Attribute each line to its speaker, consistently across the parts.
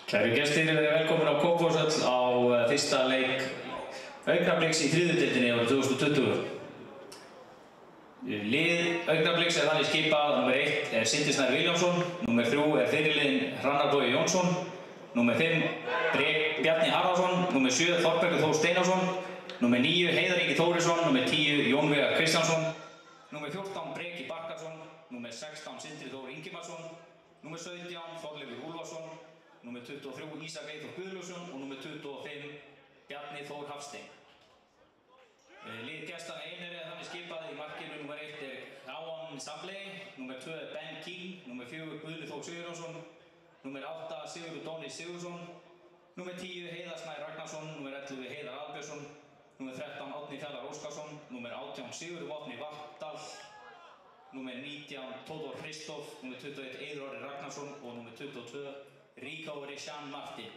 Speaker 1: Kæru gestir, velkomin á Kópavogshöll á fyrsta leik Augnabliks í þriðju deildinni árið 2020. Lið Augnabliks þannig skipað. Númer 1 Sindri Snær Vilhjálmsson, númer 3 fyrirliðinn Hrannar Bogi Jónsson, númer 5 Bjarni Harðarsson, númer 7 Þorbergur Þór Steinarsson, númer 9 Heiðar Ingi Þórisson, númer 10 Jón Veigar Kristjánsson, númer 14 Breki Barkarsson, númer 16 Sindri Þór Ingimarsson, númer 17 Þorleifur Úlfarsson, númer 23 Ísak Eyþór Guðlaugsson og númer 25 Bjarni Þór Hafstein. Lið gestanna Einherja þannig skipað. Í markinu númer 1 Káan Samblei, númer 2 Ben King, númer 4 Guðni Þór Sigurjónsson, númer 8 Sigurður Dóni Sigursson, númer 10 Heiðar Snær Ragnarsson, númer 11 Heiðar Albjörnsson, númer 13 Árni Fjallar Óskarsson, númer 18 Sigurður Vopni Vatndal, númer 19 Tóðór Hristoff, númer 21 Eiður Orri Ragnarsson og númer 22 Ríkári Sján Martin.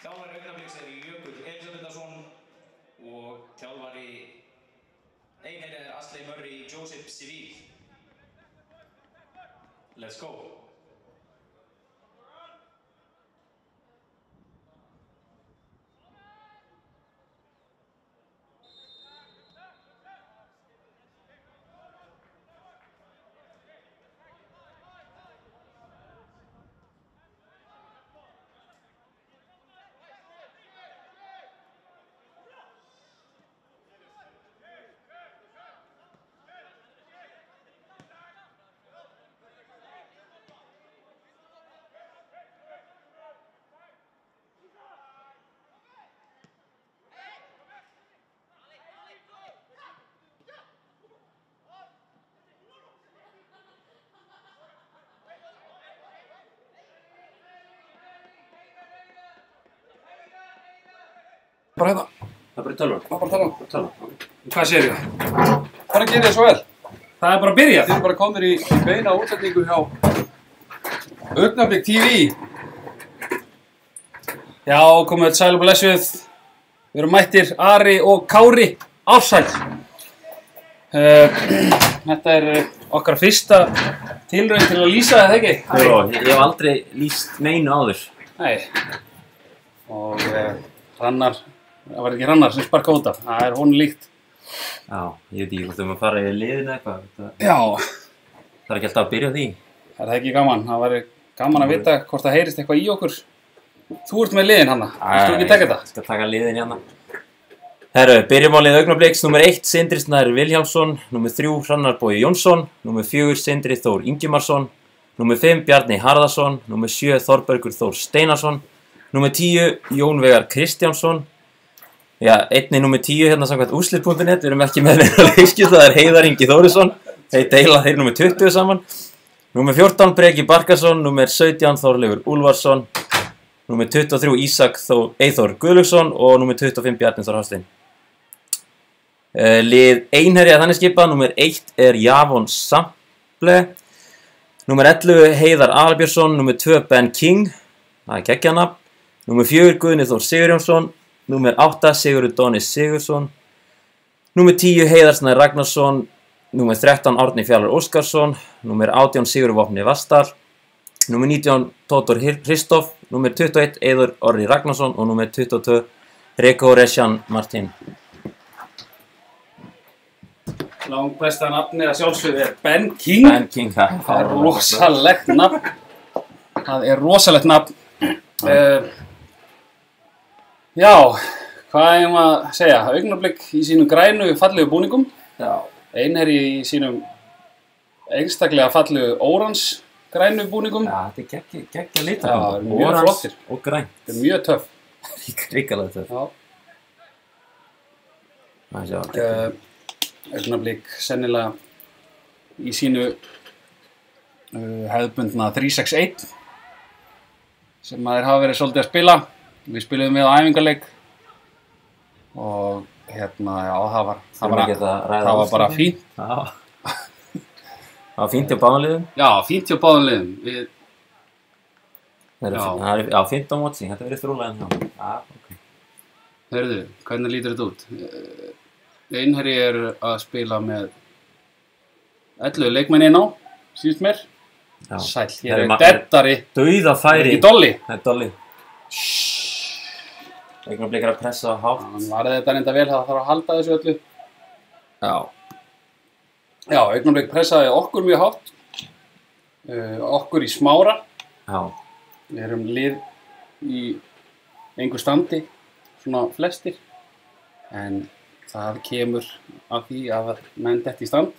Speaker 1: Þjálfari Augnabliks Jökull Elisabetharsson og þjálfari Einherja Asley Murray Joseph Civil. Let's go!
Speaker 2: Bara hérna.
Speaker 3: Það bara í tölvun.
Speaker 2: Hvað sér ég? Hvað gerir þið svo vel?
Speaker 3: Það bara að byrja.
Speaker 2: Þið erum bara komnir í beina útsendingu hjá Augnablik TV.
Speaker 3: Já, komið öll sæl og blessuð. Við erum mættir Ari og Kári Ársæll. Þetta okkar fyrsta tilraun til að lýsa þetta, ekki?
Speaker 4: Jó, ég hef aldrei lýst neinu áður.
Speaker 3: Nei. Og Hrannar, það var ekki Hrannar sem sparka út af. Það honum líkt.
Speaker 4: Já, ég veit ekki hvort við maður fara í liðinu eitthvað.
Speaker 3: Já.
Speaker 4: Það ekki alltaf að byrja á því.
Speaker 3: Það ekki gaman. Það væri gaman að vita hvort það heyrist eitthvað í okkur. Þú ert með liðin hana. Viltu ekki taka þetta?
Speaker 4: Ég skal taka liðin hérna. Herru, byrjum á lið Augnabliks. Númer 1 Sindri Snær Vilhjálmsson, númer 3 Hrannar Bogi Jónsson, númer 4 Sindri Þór Ingimarsson, númer 5 Bjarni Harðarsson, númer 7 Þorbergur Þór Steinarsson, númer 10 Jón Veigar Kristjánsson. Já, einnig númer 10 hérna samkvæmt úrslit.net, við erum ekki með neina leikskil, það Heiðar Ingi Þórisson, þeir deila þeir númer 20 saman. Númer 14 Breki Barkarsson, númer 17 Þorleifur Úlfarsson, númer 23 Ísak Eyþór Guðlaugsson og númer 25 Bjarni Þór Hafstein. Lið Einherja þannig skipað, númer 1 Javon Samble, númer 11 Heiðar Albjörnsson, númer 2 Ben King, það geggjanafn, númer 4 Guðni Þór Sigurjónsson, númer 8 Sigurður Dóni Sigursson, númer 10 Heiðar Snær Ragnarsson, númer 13 Árni Fjallar Óskarsson, númer 18 Sigurður Vopni Vatndal, númer 19 Tóðór Hristoff, númer 21 Eiður Orri Ragnarsson og númer 22 Ríkári Sján Martin.
Speaker 3: Langbesta nafnið að sjálfsögðu Ben King.
Speaker 4: Ben King,
Speaker 3: það rosalegt nafn. Það rosalegt nafn. Já, hvað eigum að segja? Augnablik í sínum grænu fallegu búningum.
Speaker 4: Já.
Speaker 3: Einherji í sínum einstaklega fallegu órans grænu búningum.
Speaker 4: Já, þetta geggja litar.
Speaker 3: Já, mjög flottir.
Speaker 4: Og grænt.
Speaker 3: Þetta mjög töff.
Speaker 4: Ríkalega töff.
Speaker 3: Já.
Speaker 4: Það sjá, geggja.
Speaker 3: Augnablik sennilega í sínu hefðbundna 3-6-1 sem þeir hafa verið svolítið að spila. Við spiluðum við á æfingarleik og hérna, já, það var bara fínt.
Speaker 4: Já. Það var fínt hjá báðum liðum?
Speaker 3: Já, fínt hjá báðum liðum.
Speaker 4: Já, fínt á móti, þetta verið þrúlega en já. Já, ok.
Speaker 3: Heyrðu, hvernig lítur þetta út? Einherji að spila með 11 leikmenn inn á, síðust mér.
Speaker 4: Já.
Speaker 3: Sæll, hér er deddari.
Speaker 4: Dauðafæri.
Speaker 3: Ekki Dolly.
Speaker 4: Það er Dolly. Augnablik að pressa hátt.
Speaker 3: Hann varði þetta reynda vel, það þarf að halda þessu öllu.
Speaker 4: Já.
Speaker 3: Já, Augnablik pressaði okkur mjög hátt. Okkur í Smára.
Speaker 4: Já.
Speaker 3: Við erum lið í engu standi, svona flestir. En það kemur af því að menn detti í stand.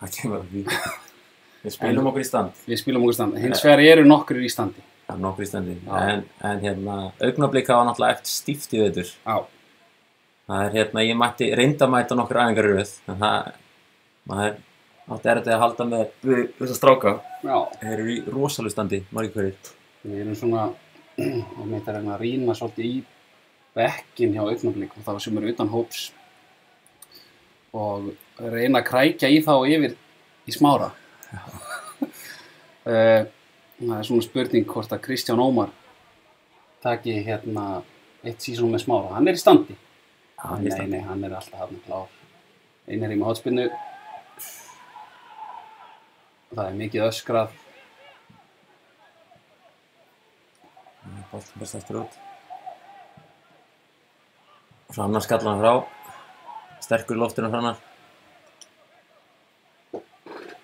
Speaker 4: Það kemur af því. Við spilum okkur í stand.
Speaker 3: Við spilum okkur í stand. Hins vegar eru nokkrir í standi.
Speaker 4: Já, nokkur í standi. En hérna, Augnablik hafa náttúrulega eftir stíft í vetur.
Speaker 3: Já.
Speaker 4: Það er hérna, ég reynda að mæta nokkur æfingar í röð. En maður átti erfitt að halda með þessa stráka.
Speaker 3: Já.
Speaker 4: Þeir eru í rosalega standi, margir hverjir.
Speaker 3: Við erum svona, við meitum að rýna svolítið í bekkin hjá Augnablik og þá sem eru utan hóps. Og reyna að krækja í þá yfir í Smára. Það er svona spurning hvort að Kristján Ómar taki hérna eitt sísón með Smára. Hann er í standi. Nei, hann er alltaf hann klár. Einar í með hotspinnu. Það er mikið öskrað.
Speaker 4: Boltinn best eftir út. Hrannar skallar hann frá. Sterkur loftinu Hrannar.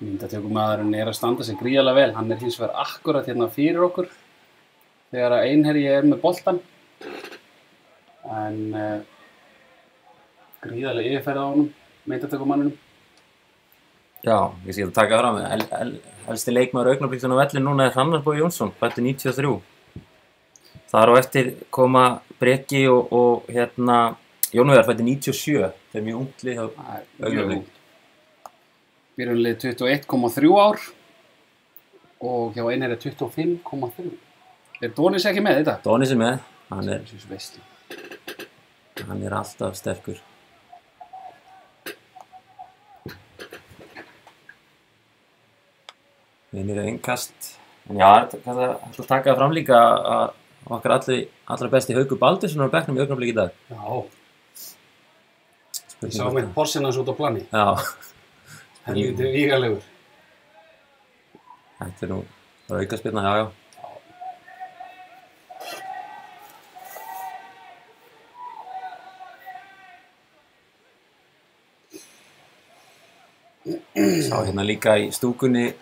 Speaker 3: Myndatökumaðurinn er að standa sig gríðarlega vel. Hann er hins vegar akkurat hérna fyrir okkur þegar að Einherji er með boltan. En gríðarlega yfirferð á honum, myndatökumanninum.
Speaker 4: Já, ég skal taka fram. Elsti leikmaður Augnabliksson á vellinu núna er Hrannar Bogi Jónsson, fæddur 93. Þar á eftir koma Breki og hérna Jón Viðar fæddur 97. Það er mjög ungt lið hjá Augnablik.
Speaker 3: Byrjunlið 21,3 ár og hjá Einherji 25,3. Er Donis ekki með þetta?
Speaker 4: Donis er með, hann er alltaf sterkur. Einir er innkast. En já, það er að taka það fram líka að okkar allra besti Haukur Baldursson er á bekknum í Augnablik í dag.
Speaker 3: Já. Ég sá með borsinn hans út á plani.
Speaker 4: Já.
Speaker 3: Helviti vígalegur.
Speaker 4: Þetta er nú, það er aukaspyrna, já. Sá hérna líka í stúkunni,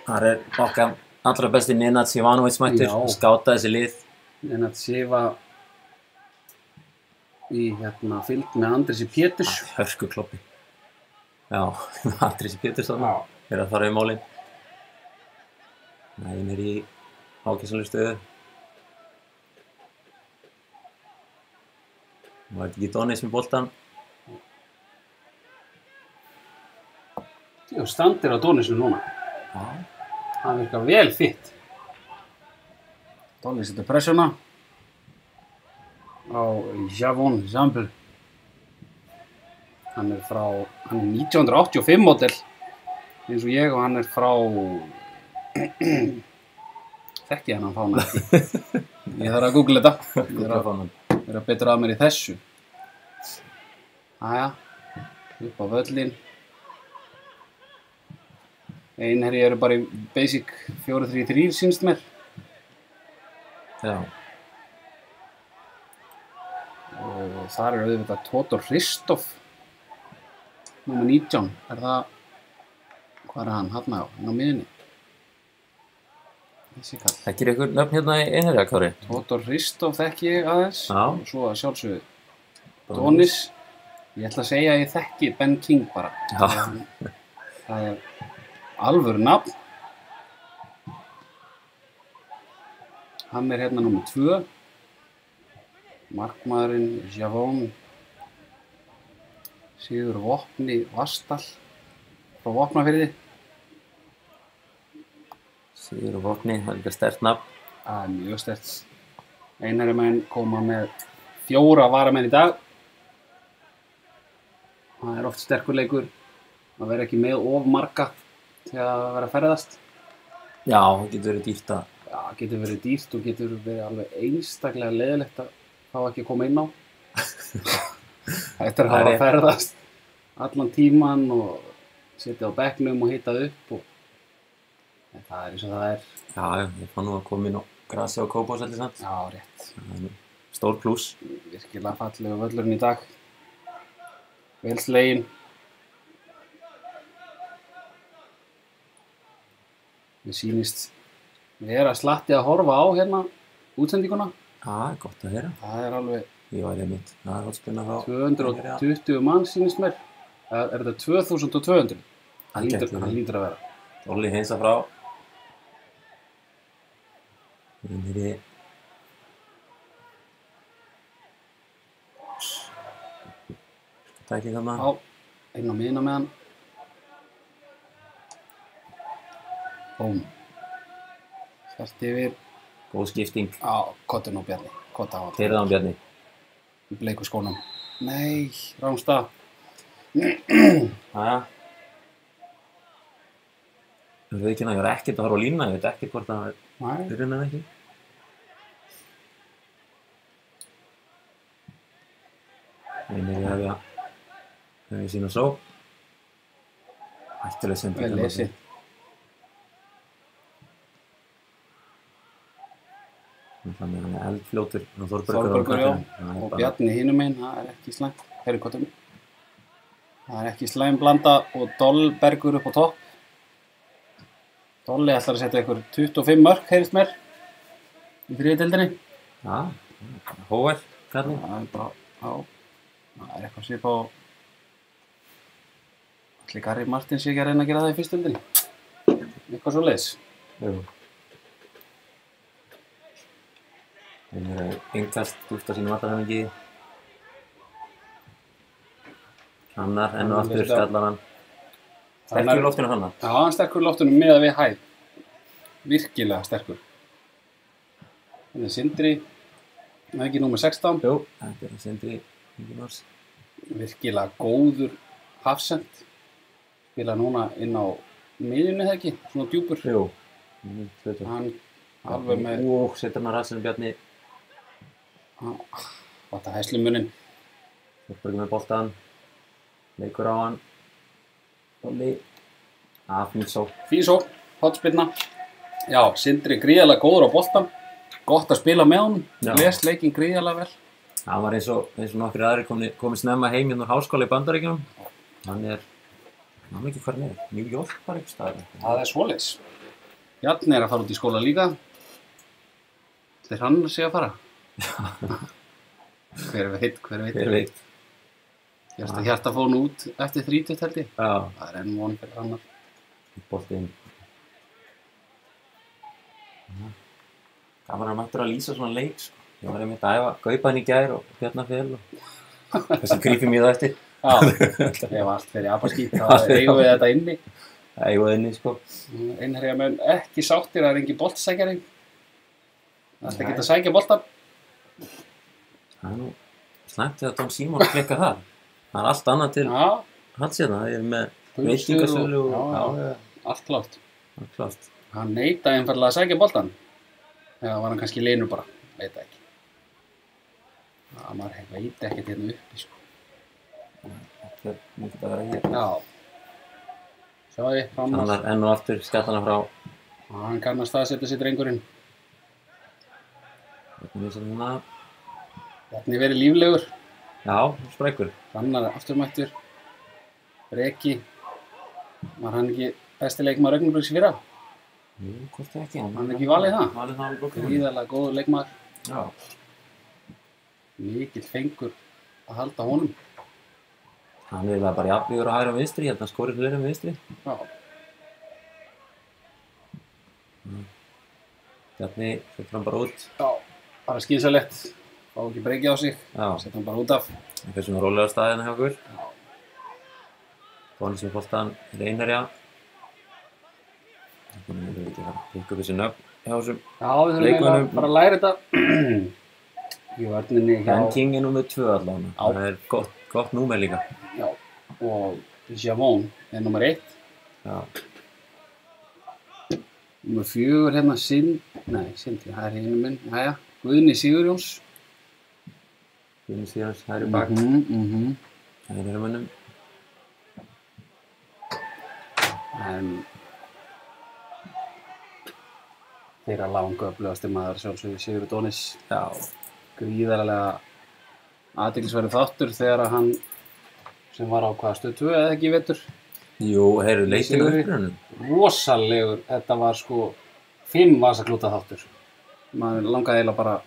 Speaker 4: þar er okkar allra besti Nenad Sivanovic mættur, skáta þessi lið.
Speaker 3: Nenad Siva í fylgd með Andresi Péturs.
Speaker 4: Hörkukloppi. Já, Andresi Péturs þarna, er að fara í málin. Nægin er í ákvæmsalega stöðu. Nú er þetta ekki Donis með boltan.
Speaker 3: Já, standir á Donisinu núna.
Speaker 4: Já.
Speaker 3: Hann virkar vel fitt. Donis setur pressuna á Javon Zambel. Hann er 1985 model eins og ég og hann er frá þekki hann fána ekki. Ég þarf að googla þetta. Ég er að betra að mér í þessu. Jæja, upp á völlin. Einherji eru bara í basic 4-3-3 sýnst mér.
Speaker 4: Já.
Speaker 3: Og þar er auðvitað Tótor Hristov. Númer 19, er það, hvað er hann, hann á miðunni? Þessi kall.
Speaker 4: Þekkir ykkur nöfn hérna í Einherja, Kári?
Speaker 3: Tótor Hristov þekki ég aðeins.
Speaker 4: Já.
Speaker 3: Og svo að sjálfsögðu Donis. Ég ætla að segja að ég þekki Ben King bara.
Speaker 4: Já.
Speaker 3: Það er alvöru nafn. Hann er hérna númer 2. Markmaðurinn Javon Sigur Vopni Vastall frá Vopnafirði.
Speaker 4: Sigur Vopni, það er líka sterkt nafn.
Speaker 3: Það er mjög sterkt. Einherjamenn koma með 4 varamenn í dag. Það er oft sterkur leikur að vera ekki með of marga til að vera að ferðast.
Speaker 4: Já, það getur verið dýrt að...
Speaker 3: Já, það getur verið dýrt og getur verið alveg einstaklega leiðilegt að fá ekki að koma inn á. Þetta er að hafa að ferðast allan tíman og setja á bekknum og hita upp og En það eins og það
Speaker 4: Já, ég fann nú að koma inn á grasi á Kópavogselli samt.
Speaker 3: Já, rétt.
Speaker 4: Það er stór plús.
Speaker 3: Virkilega fallegu völlurinn í dag. Vel sleginn. Mér sýnist vera slatti að horfa á hérna útsendinguna.
Speaker 4: Já, gott að heyra.
Speaker 3: Það er alveg
Speaker 4: Ég var einmitt. Það er hotspinna frá.
Speaker 3: 220 mann sýnist mér. Er þetta 2200? Það lítur að vera.
Speaker 4: Olli heilsa frá. Nýri. Tækli þarna.
Speaker 3: Já, inn á miðina með hann. Búm. Þvert yfir.
Speaker 4: Góð skipting.
Speaker 3: Já, kottu nú Bjarni. Kotta á hann.
Speaker 4: Heyrðu hann Bjarni.
Speaker 3: Í bleiku skónum. Nei, rángstað.
Speaker 4: Jæja. Ég veit ekki að ég var ekkert að horfa á línuna. Ég veit ekkert hvort það er byrjun eða ekki. Einir hefja sína só. Hættuleg sending.
Speaker 3: Vel lesið.
Speaker 4: Þannig að hann er eldfljótur og
Speaker 3: Þorbergur, já. Og Bjarni hinum einn, það er ekki slæmt. Heyrðu kottum. Það er ekki slæm blanda og Dollbergur upp á topp. Dolli ætlar að setja ykkur 25 mörk, heyrist mér. Í þriðju deildinni.
Speaker 4: Já, hóver, hvernig?
Speaker 3: Það er bara, já. Það er eitthvað svip á... Ætli Garri Martins ekki að reyna að gera það í fyrstu deildinni. Eitthvað svo leiðis.
Speaker 4: Jú. Það er engast dúft á sínum vartarhæmingi. Hannar, enn og aftur skallar hann. Sterkur í loftinu Hannar.
Speaker 3: Já, hann sterkur í loftinu miðað við hæð. Virkilega sterkur. Þetta er Sindri. Það er ekki númer 16.
Speaker 4: Jú, þetta er Sindri Ingimars.
Speaker 3: Virkilega góður hafsend. Spila núna inn á miðjunni það ekki, svona djúpur.
Speaker 4: Jú.
Speaker 3: Hann alveg með...
Speaker 4: Setur hann að rassinu Bjarni.
Speaker 3: Þetta hæslumuninn.
Speaker 4: Þorbergur með boltan. Leikur á hann. Dolli. Fín só.
Speaker 3: Fín só, hotspinna. Já, Sindri gríðarlega góður á boltan. Gott að spila með honum. Les leikinn gríðarlega vel.
Speaker 4: Hann var eins og nokkrir aðrir komið snemma heim hérna úr háskóla í Bandaríkjunum. Hann veit ekki hvað hann er. New York var einhvers staðar.
Speaker 3: Það er svoleiðis. Bjarni er að fara út í skóla líka. Þeir hann sé að fara. Hver veit. Hjarta fór nú út eftir 30 held ég.
Speaker 4: Já.
Speaker 3: Það er enn von fyrir annar.
Speaker 4: Boltinn. Gaman að mættur að lýsa svona leik sko. Ég var einmitt að kaupa hann í gær og Bjarnarfell og þessi grípum ég það eftir.
Speaker 3: Já, ef allt fer í apaskít þá eigum við þetta inni.
Speaker 4: Það eigum við inni sko.
Speaker 3: Einherja menn ekki sáttir, það er engin boltsækjari. Það ætla ekki að sækja boltan.
Speaker 4: Það er nú slæmt þegar Don Simon klikkar það. Það er allt annað til hans hérna. Það er með veitingasölu og...
Speaker 3: Allt klárt.
Speaker 4: Allt klárt.
Speaker 3: Hann neitaði einfaldlega að sækja boltan. Eða var hann kannski linur bara, veit það ekki. Maður veit ekkert hérna uppi sko.
Speaker 4: Þetta er mikið að vera hér.
Speaker 3: Já. Sjáðu, framar.
Speaker 4: Hannar enn og aftur skallana frá.
Speaker 3: Hann kann að staðsetja sér drengurinn.
Speaker 4: Þetta er svona...
Speaker 3: Bjarni verið líflegur.
Speaker 4: Já, sprækur.
Speaker 3: Hannar afturmættur. Breki. Var hann ekki besti leikmaður Augnabliks í fyrra?
Speaker 4: Jú, hvort ekki.
Speaker 3: Hann ekki valið það?
Speaker 4: Valið það alveg okkur.
Speaker 3: Gríðarlega góður leikmaður.
Speaker 4: Já.
Speaker 3: Mikill fengur að halda honum.
Speaker 4: Hann er bara jafnvíður á hægri og vinstri. Ég held að hann skorir fleiri með vinstri.
Speaker 3: Já.
Speaker 4: Bjarni setur hann bara út.
Speaker 3: Já, bara skynsalegt. Fá ekki breki á sig.
Speaker 4: Já.
Speaker 3: Sett hann bara út af.
Speaker 4: Það er svona rólega staðina hjá okkur. Já. Bónus með boltan er Einherja. Þannig að við veitum að hika upp þessi nöfn hjá þessum leikmönnum.
Speaker 3: Já, við þurfum eiginlega bara að læra þetta. Í vörninni hjá...
Speaker 4: Ben King er númer 2 allavega. Það er gott númer líka.
Speaker 3: Já, og Javon er númer 1.
Speaker 4: Já.
Speaker 3: Númer 4 hérna Sindri, það er hinum minn. Jæja, Guðni Sigurjóns.
Speaker 4: Guðni Sigurjóns, hægri bak. Það er herrumönnum.
Speaker 3: Þeirra langöflugasti maður sjálfsögðu Sigurður Dónis.
Speaker 4: Já.
Speaker 3: Gríðarlega athyglisverður þáttur þegar hann sem var á hvað Stöð 2 eða ekki í vetur.
Speaker 4: Jú, heyrðu leikinn upprunum.
Speaker 3: Rosalegur, þetta var sko 5 vasaklúta þáttur. Maður langaði eiginlega bara að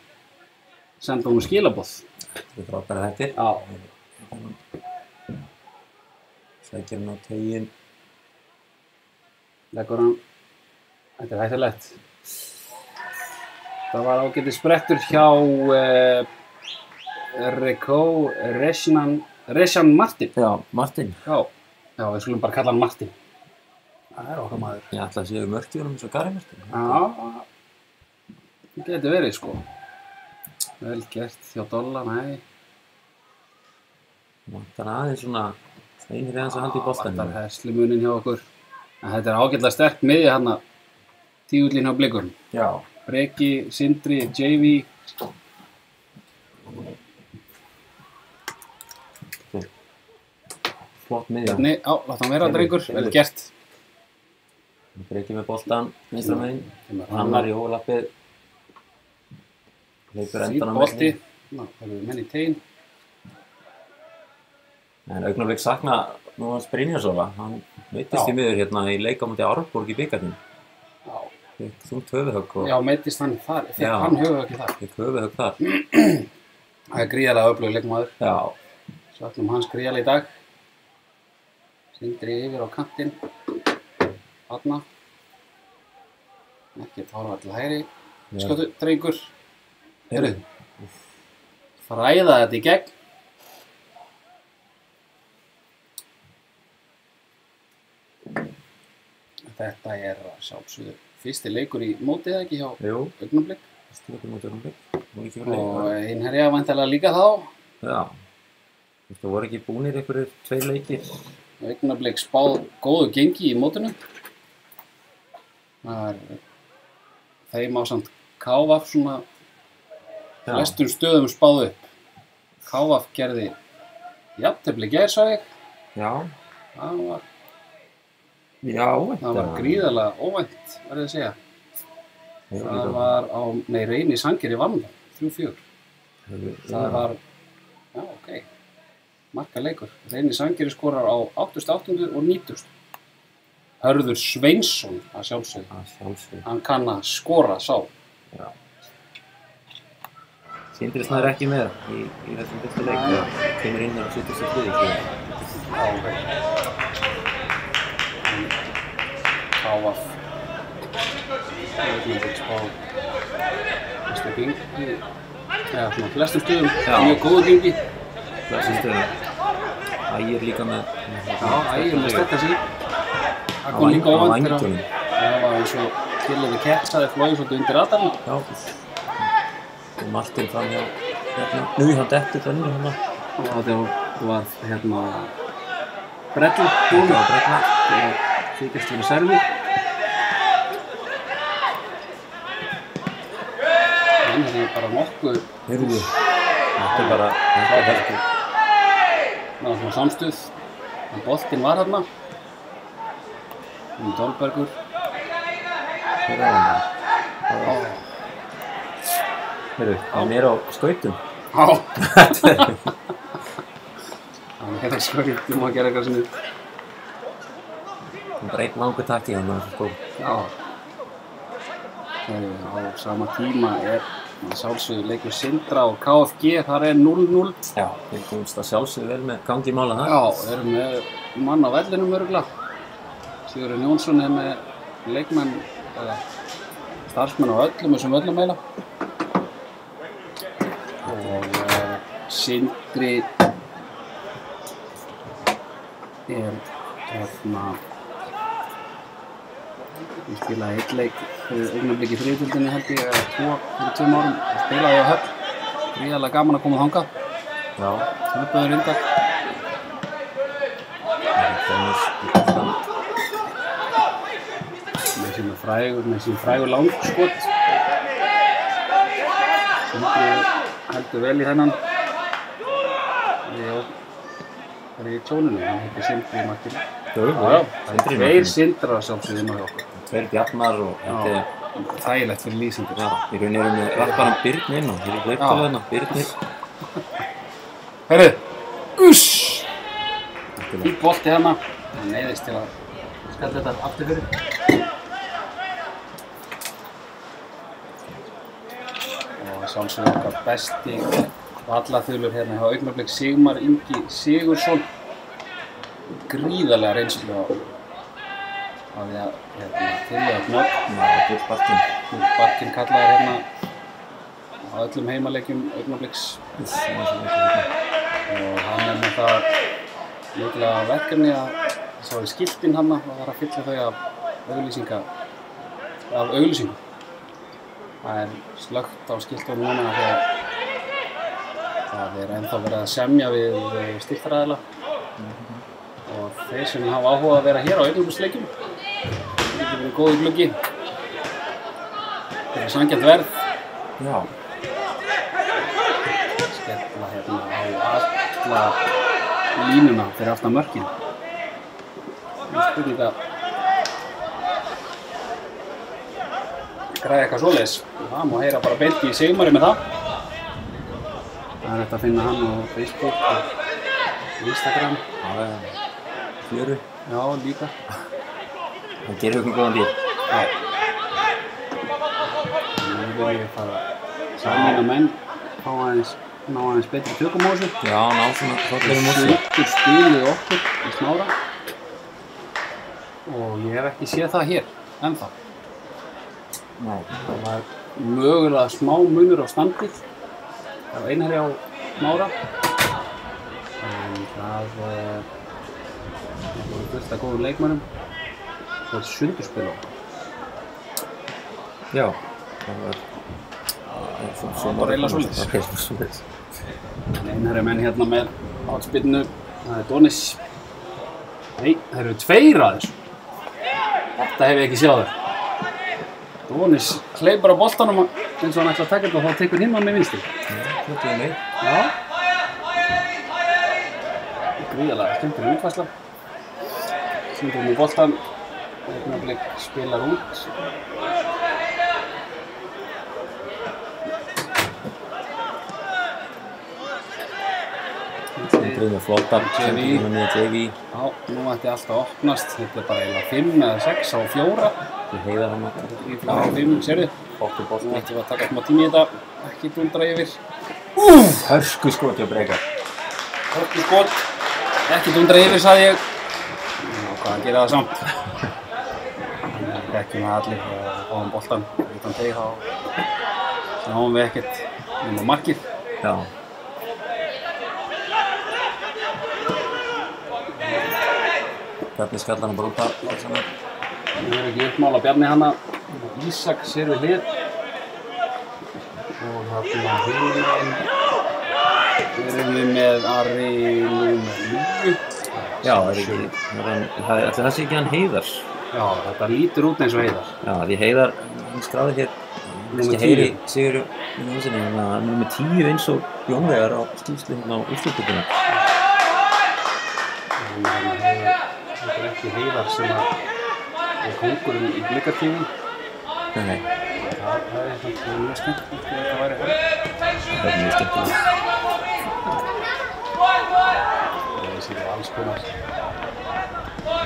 Speaker 3: senda honum skilaboð.
Speaker 4: Þetta er frábæra þættir.
Speaker 3: Já.
Speaker 4: Sækir hann á teginn.
Speaker 3: Leggur hann. Þetta er hættulegt. Það var ágætis sprettur hjá Reshan Martin.
Speaker 4: Já, Martin.
Speaker 3: Já, við skulum bara kalla hann Martin. Það er okkar maður.
Speaker 4: Ég ætla að séu mörk í honum eins og Gary Martin.
Speaker 3: Já, það getur verið sko. Vel gert hjá Dolla, nei.
Speaker 4: Vantar aðeins svona einir aðeins að halda í boltanum.
Speaker 3: Vantar herslimunin hjá okkur. En þetta er ágætlega sterk miðja hérna. Tígullin hjá Blikunum.
Speaker 4: Já.
Speaker 3: Breki, Sindri, JV.
Speaker 4: Flott miðja.
Speaker 3: Nei, láta hann vera drengur, vel gert.
Speaker 4: Breki með boltan, vinstra megin. Hannar í ólappið. Leikur endan á
Speaker 3: bolti. Ná, það er menn í teginn.
Speaker 4: En augnablik sakna nú hans Brynjarssofa. Hann meiddist í miður hérna í leik á móti Árborg í bikarnum.
Speaker 3: Já.
Speaker 4: Fikk þungt höfuðhögg og...
Speaker 3: Já, meiddist hann þar. Fikk hann höfuðhögg þar.
Speaker 4: Fikk höfuðhögg þar.
Speaker 3: Það er gríðarlega öflugur leikmaður.
Speaker 4: Já.
Speaker 3: Saknum hans gríðarlega í dag. Sindri yfir á kantinn. Þarna. Ekki horfa til hægri. Skjóttu, drengur. Heyrðu. Fræða þetta í gegn. Þetta er sjálfsögðu fyrsti leikur í mótið eða ekki hjá Augnablik.
Speaker 4: Fyrsti leikur í mótið Augnablik.
Speaker 3: Og Einherja væntanlega líka þá.
Speaker 4: Já. Það voru ekki búnir einhverjir 2 leikir.
Speaker 3: Augnablik spáð góðu gengi í mótinu. Það er þeim ásamt KVF svona flestum stöðum spáð upp. KVF gerði jafntefli í gær, sá ég.
Speaker 4: Já.
Speaker 3: Það var gríðarlega óvænt, verður ég að segja. Það var á, Reyni Sandgerði vann 3-4. Það var, já, ok, marka leikur. Reyni Sandgerði skorar á 88. og 90. Hörður Sveinsson, að sjálfsögðu. Hann kann að skora sá.
Speaker 4: Já. Sindri Snær ekki með í þessum fyrsta leik. Það kemur inn á 73.
Speaker 3: Já, ok. KVF Augnablik spáð fyrsta gengi svona flestum stöðum, mjög góðu gengi
Speaker 4: flestum stöðum. Ægir líka með
Speaker 3: Ægir með sterkar sig. Það kom líka óvænt þegar það var eins og Kjellið Ketsaði flóið svolítið undir radarinn.
Speaker 4: Og Martin fram hjá nú hann dettur þenni hérna.
Speaker 3: Og það var hérna Brella búinn og þykist fyrir servi. En það er bara nokkuð...
Speaker 4: Heyrðu, þetta er bara... Þetta er heldur.
Speaker 3: Það var svona samstuð. En boltinn var hérna. Dolbergur.
Speaker 4: Heyrðu hann. Heyrðu, hann er á skautum.
Speaker 3: Já. Hann er á skautum og að gera eitthvað sinni.
Speaker 4: Það er bara einn langur takk í hann.
Speaker 3: Já. Á sama tíma er sjálfsögðu leikur Sindra og KFG, þar er 0-0.
Speaker 4: Já, við komumst að sjálfsögðu vel með gangi í mála þar.
Speaker 3: Já, erum með mann á vellinum örugglega. Sigurður Jónsson er með leikmenn, starfsmenn á öllum þessum völlum eiginlega. Og Sindri er hérna... Ég spilaði einn leik fyrir Augnablik í þriðdeildinni held ég, eða 2 árum. Ég spilaði á Höfn. Gríðarlega gaman að koma þangað.
Speaker 4: Já.
Speaker 3: Töpuðu reyndar. Með sín frægur langskot. Sindri heldur vel í þennan. Það er í tjóninu, hann heitir Sindri Martin.
Speaker 4: Já,
Speaker 3: það er 2 Sindrar sjálfsögðu inn á hjá okkur.
Speaker 4: 2 Bjarnar og þetta er
Speaker 3: þægilegt fyrir lýsingur.
Speaker 4: Já, í rauninni erum við rapparan Birni inn á, hér er hlaupalega hérna, Birnir.
Speaker 3: Herru, fínt bolti hérna, hann neyðist til að skalla þetta aftur fyrir. Og sjálfsögðu okkar besti vallaþulur hérna hjá Augnablik, Sigmar Ingi Sigurðsson. Gríðarlega reynslu á því að tillega knögg.
Speaker 4: Gullbarkinn.
Speaker 3: Gullbarkinn kallaður hérna á öllum heimaleikjum Augnabliks. Og hann með það mikilvæga verkefni að það var skiltinn hann og það var að fylla þau af auglýsingum. Það slökkt á skiltunum núna þegar það ennþá verið að semja við styrktaraðila. Og þeir sem hafa áhuga að vera hér á Augnabliksleikjum, það getur verið góður gluggi. Það sanngjarnt verð.
Speaker 4: Já.
Speaker 3: Skella hérna á alla línuna fyrir aftan mörkin. Það er spurning að græða eitthvað svoleiðis. Það má heyra bara beint í Sigmari með það. Það er hægt að finna hann á Facebook og Instagram.
Speaker 4: Fjöru.
Speaker 3: Já, líka.
Speaker 4: Það gerir okkur góðan líf.
Speaker 3: Já. Nú vil ég fara saman að menn ná aðeins betri tökum á þessu.
Speaker 4: Já, ná svona þottlegum móti.
Speaker 3: Svittur spilið okkur í Smára. Og ég hef ekki séð það hér, ennþá.
Speaker 4: Nei.
Speaker 3: Það var mögulega smá munur á standið. Það var Einherji á Smára. En það voru fullt af góðum leikmönnum. Það var sundurspil á.
Speaker 4: Já, það var
Speaker 3: var eiginlega svoleiðis.
Speaker 4: Ok, svoleiðis.
Speaker 3: Einherji menn hérna með átspyrnu. Það er Donis. Nei, það eru tveir að þessu. Þetta hef ég ekki séð þér. Donis hleypur á boltanum eins og hann ætlar að taka þetta og þá tekur hinn hann með vinstri.
Speaker 4: Þetta er mig.
Speaker 3: Já. Gríðarlega skemmtileg útfærsla. Sýndur með boltan. Augnablik spilar út.
Speaker 4: Sindrið með flottar. Sindrið með JV.
Speaker 3: Já, nú ætti allt að opnast. Þetta er bara eiginlega 5 eða 6 á 4.
Speaker 4: Þú heiðar hann að.
Speaker 3: 3, 4, 5, sérðu?
Speaker 4: Okkur bolti.
Speaker 3: Nú ættum við að taka smá tími í þetta. Ekki dundra yfir.
Speaker 4: Hörsku skot hjá Brekar.
Speaker 3: Hörku skot. Ekki dundra yfir, sagði ég. Ná, hvað að gera það samt. Þannig að við þekkjum það allir og fáum boltan utan teig þá sjáum við ekkert nema markið.
Speaker 4: Já. Bjarni skallar hann bara út af alls saman.
Speaker 3: Nú er ekki uppmála Bjarni hana. Ísak sér við hlið. Og þarna hinum erum við með Ari númer 9.
Speaker 4: Já, ætli það sé ekki hann Heiðar.
Speaker 3: Já, þetta lítur út eins og Heiðar.
Speaker 4: Já, því Heiðar, hann skráði hér,
Speaker 3: Númer 10.
Speaker 4: Heiðri Sigurður í húsinni, hann er númer 10 eins og Jónvegar á skýrslu hérna á úrslitakeppninni.
Speaker 3: Þetta er ekki Heiðar sem er kóngurinn í Blikartífum.
Speaker 4: Nei.
Speaker 3: Það er eitthvað mjög skemmtilegt að þetta væri hann.
Speaker 4: Það er mjög skemmtilegt.
Speaker 3: Það sé alls konar.
Speaker 4: Það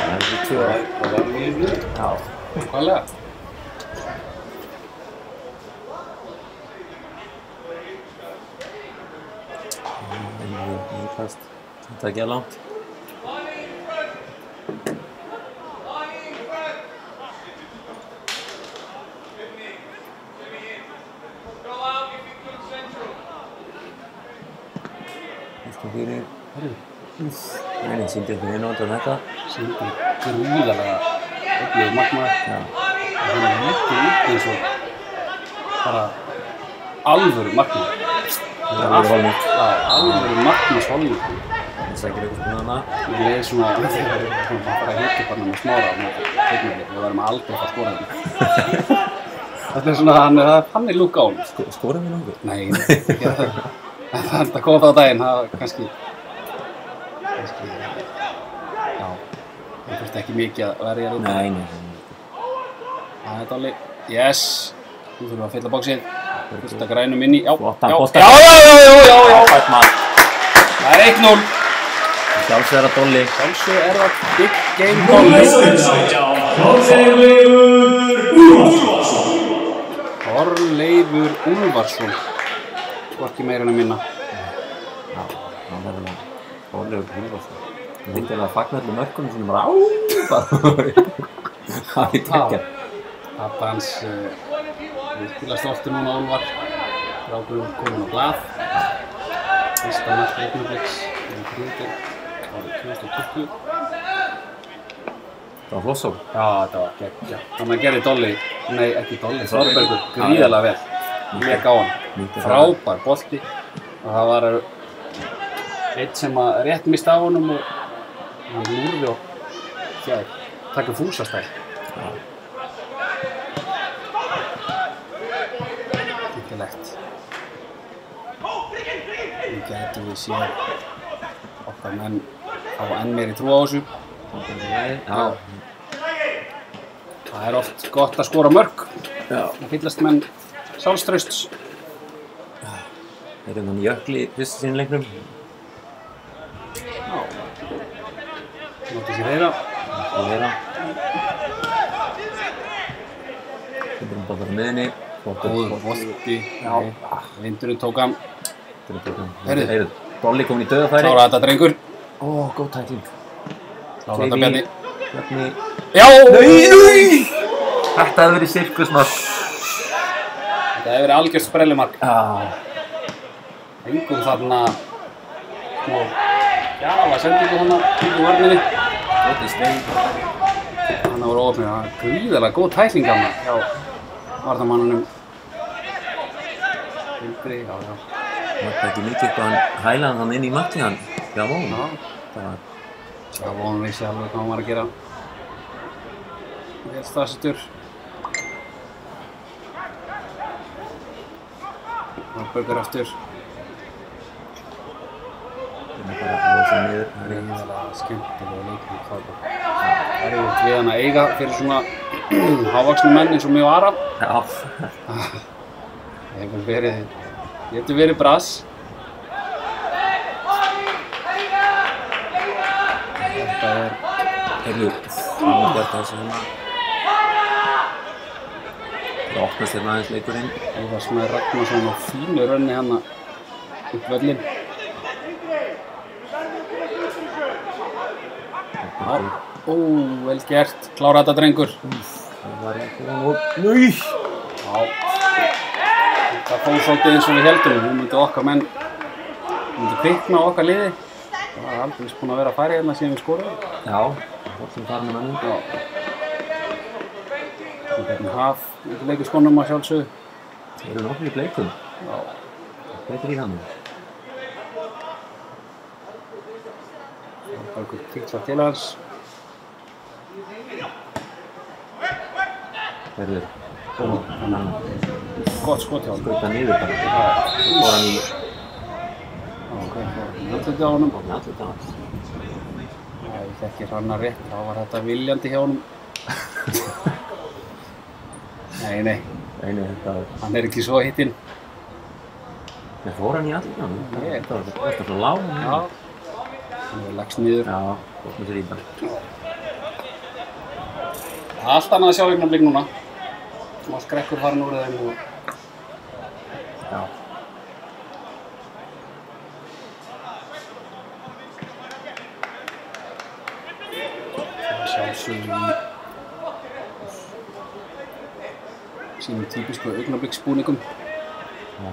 Speaker 4: er ekki 2 ára.
Speaker 3: Það var mjög mjög.
Speaker 4: Já.
Speaker 3: Hvaðlega?
Speaker 4: Þetta er ekki að langt. Þetta fyrir... Nei, Sindri ekki neina undan þetta.
Speaker 3: Sindri gríðarlega öflugur markmaður.
Speaker 4: Já.
Speaker 3: Hann er lítið út eins og bara alvöru markmaður. Alvöru markmannsholning.
Speaker 4: Það sækir eitthvað svona hana.
Speaker 3: Ég leiði svona þegar við bara að hitta bara með Smára á teiknumleik. Við varum aldrei að fara að skora þetta. Þetta er svona, hann er lúk á hann.
Speaker 4: Skoraði við nokkuð?
Speaker 3: Nei, ekki það. Það kom það á daginn, það var kannski, já. Það fyrst ekki mikið að verja þetta.
Speaker 4: Nei.
Speaker 3: Það er Dolly. Yes. Nú þurfum við að fylla bóksið. Fullt að grænum inn í. Já.
Speaker 4: Flottan
Speaker 3: Já.
Speaker 4: bolta.
Speaker 3: Já.
Speaker 4: Fætt maður.
Speaker 3: Það er 1-0.
Speaker 4: Sjálfsög er það Dolly.
Speaker 3: Sjálfsög er það big game Dolly. Þorleifur Úlfarsson. Hvorki meira en að minna.
Speaker 4: Já, hann er alveg Þorleifur Úlfarsson. Ég veit að fagna öllum mörkunum sem bara það er tekja.
Speaker 3: Pappa hans virkilega stoltur núna Úlfar. Strákurinn kominn á blað. Fyrsta mark Augnabliks árið 2020.
Speaker 4: Það var flossó.
Speaker 3: Já, þetta var geggja. Þannig að gerði Dolly, nei ekki Dolly, Þorbergur gríðarlega vel. Lék á hann. Frábær bolti. Og það var eitt sem að rétt mista á honum og hann lúrði og taka fúsastæl. Skemmtilegt. Nú gætum við séð okkar menn hafa enn meiri trú á þessu.
Speaker 4: Já.
Speaker 3: Það er oft gott að skora mörk.
Speaker 4: Já.
Speaker 3: Það fyllast menn sjálfstrausts.
Speaker 4: Þeir eru þannig Jökli í fyrsta sínum leiknum.
Speaker 3: Já. Nótti sér heyra.
Speaker 4: Þetta bara á miðinni.
Speaker 3: Góður bolti. Já. Vindurinn tók hann.
Speaker 4: Heyrðu, Dolly komin í dauðafæri.
Speaker 3: Klára þetta drengur.
Speaker 4: Ó, góð tækling.
Speaker 3: Klára þetta Bjarni.
Speaker 4: Já! Nei! Þetta hefði verið sirkusmark.
Speaker 3: Þetta hefði verið algjört sprellimark.
Speaker 4: Já.
Speaker 3: Engum þarna smá gjafa sendingu þarna í varninni.
Speaker 4: Góði stein.
Speaker 3: Þannig voru ofnir. Það er gríðarlega góð tækling þarna hjá varnarmannunum. Hildri, já.
Speaker 4: Það var ekki mikið eitthvað hann hælaði hann inn í markið hann. Já, von.
Speaker 3: Já, von vissi alveg hvað hann var að gera. Vel staðsettur. Þorbergur aftur.
Speaker 4: Það er bara að losa niður.
Speaker 3: Gríðarlega skemmtilega leikur þarna. Það er við hann að eiga fyrir svona hávaxnum menn eins og mig og Aram.
Speaker 4: Já.
Speaker 3: Það getur verið brass. Þetta er
Speaker 4: Heyrðu, hann var gert þessu hérna. Það opnast hérna aðeins leikurinn.
Speaker 3: Ívar Snær Ragnarsson á fínu rönni hérna upp völlinn. Ó, vel gert. Klára þetta drengur.
Speaker 4: Það var eitthvað og... Nei!
Speaker 3: Já. Það fór svolítið eins og við heldum. Nú myndi okkar menn kvikna á okkar liði. Það var aldrei búin að vera að færi hérna síðan við skoruðum.
Speaker 4: Já, fólkinn þar með mannum.
Speaker 3: Já. Bjarni Haf, ekki leikur skónum að sjálfsögðu.
Speaker 4: Þeir eru nokkuð í bleikum.
Speaker 3: Já.
Speaker 4: Betri í hann.
Speaker 3: Þorbergur titla til hans.
Speaker 4: Heyrðu,
Speaker 3: Gott skot hjá hann.
Speaker 4: skauta niður bara. Fór hann í...
Speaker 3: Ok, andlitið á honum.
Speaker 4: Allir það.
Speaker 3: Já, ég þekki Hrannar rétt, þá var þetta viljandi hjá honum. Nei,
Speaker 4: Einu þetta var...
Speaker 3: hann er ekki svo hittinn.
Speaker 4: Nei, fór hann í allir það.
Speaker 3: Nei.
Speaker 4: Þetta var svo lág.
Speaker 3: Já, hann er lagst niður.
Speaker 4: Já, gott með sér í það.
Speaker 3: Allt annað að sjá Augnablik núna. Smá skrekkur farin úr þeim og...
Speaker 4: Já.
Speaker 3: Sjálfsögðu í sínum típisku Augnabliksbúningum.
Speaker 4: Já.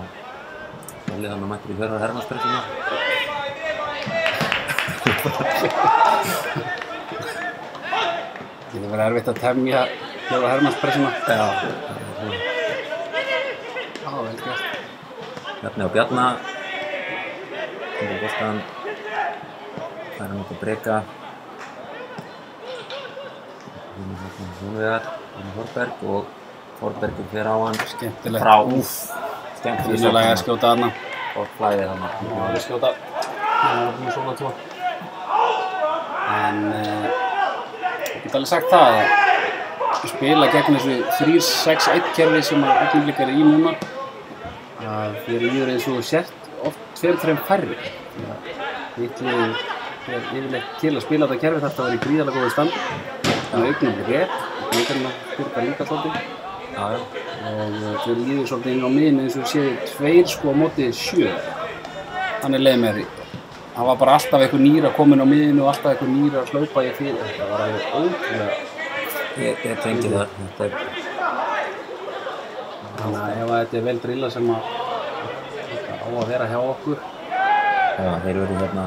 Speaker 4: Dolly hann mættur í fjörðar hermanspressuna.
Speaker 3: Það getur verið erfitt að temja fjörðar hermanspressuna.
Speaker 4: Já.
Speaker 3: Já, vel gert.
Speaker 4: Bjarni og Bjarna. Þetta er boltan. Það er hann út að breka. Húnvegar, Þorberg og Þorbergur fer á hann.
Speaker 3: Skemmtilegt.
Speaker 4: Frá, úff. Skemmtileg
Speaker 3: Fínulega að skjóta þarna.
Speaker 4: Gott flæði þarna.
Speaker 3: Já, við skjóta. Það var svona tvo. En get alveg sagt það að spila gegn þessu 3-6-1 kerfi sem að Augnablik í núna að þér líður eins og sért oft 2-3 færri. Þitt lið er yfirleitt til að spila þetta kerfi þarf það að vera í gríðarlega góðu standi. Þannig að Augnablik leikarinn að spila líka svolítið. Og þér líður svolítið inn á miðinu eins og séð 2 sko á móti 7. Þannig leið mér. Það var bara alltaf einhver nýr að koma inn á miðinu og alltaf einhver nýr að hlaupa í fyrir. Þetta var alveg ótrúlega.
Speaker 4: Ég tengi það.
Speaker 3: Þannig að ef þetta er vel drillað sem að á að vera hjá okkur.
Speaker 4: Já, þeir eru hérna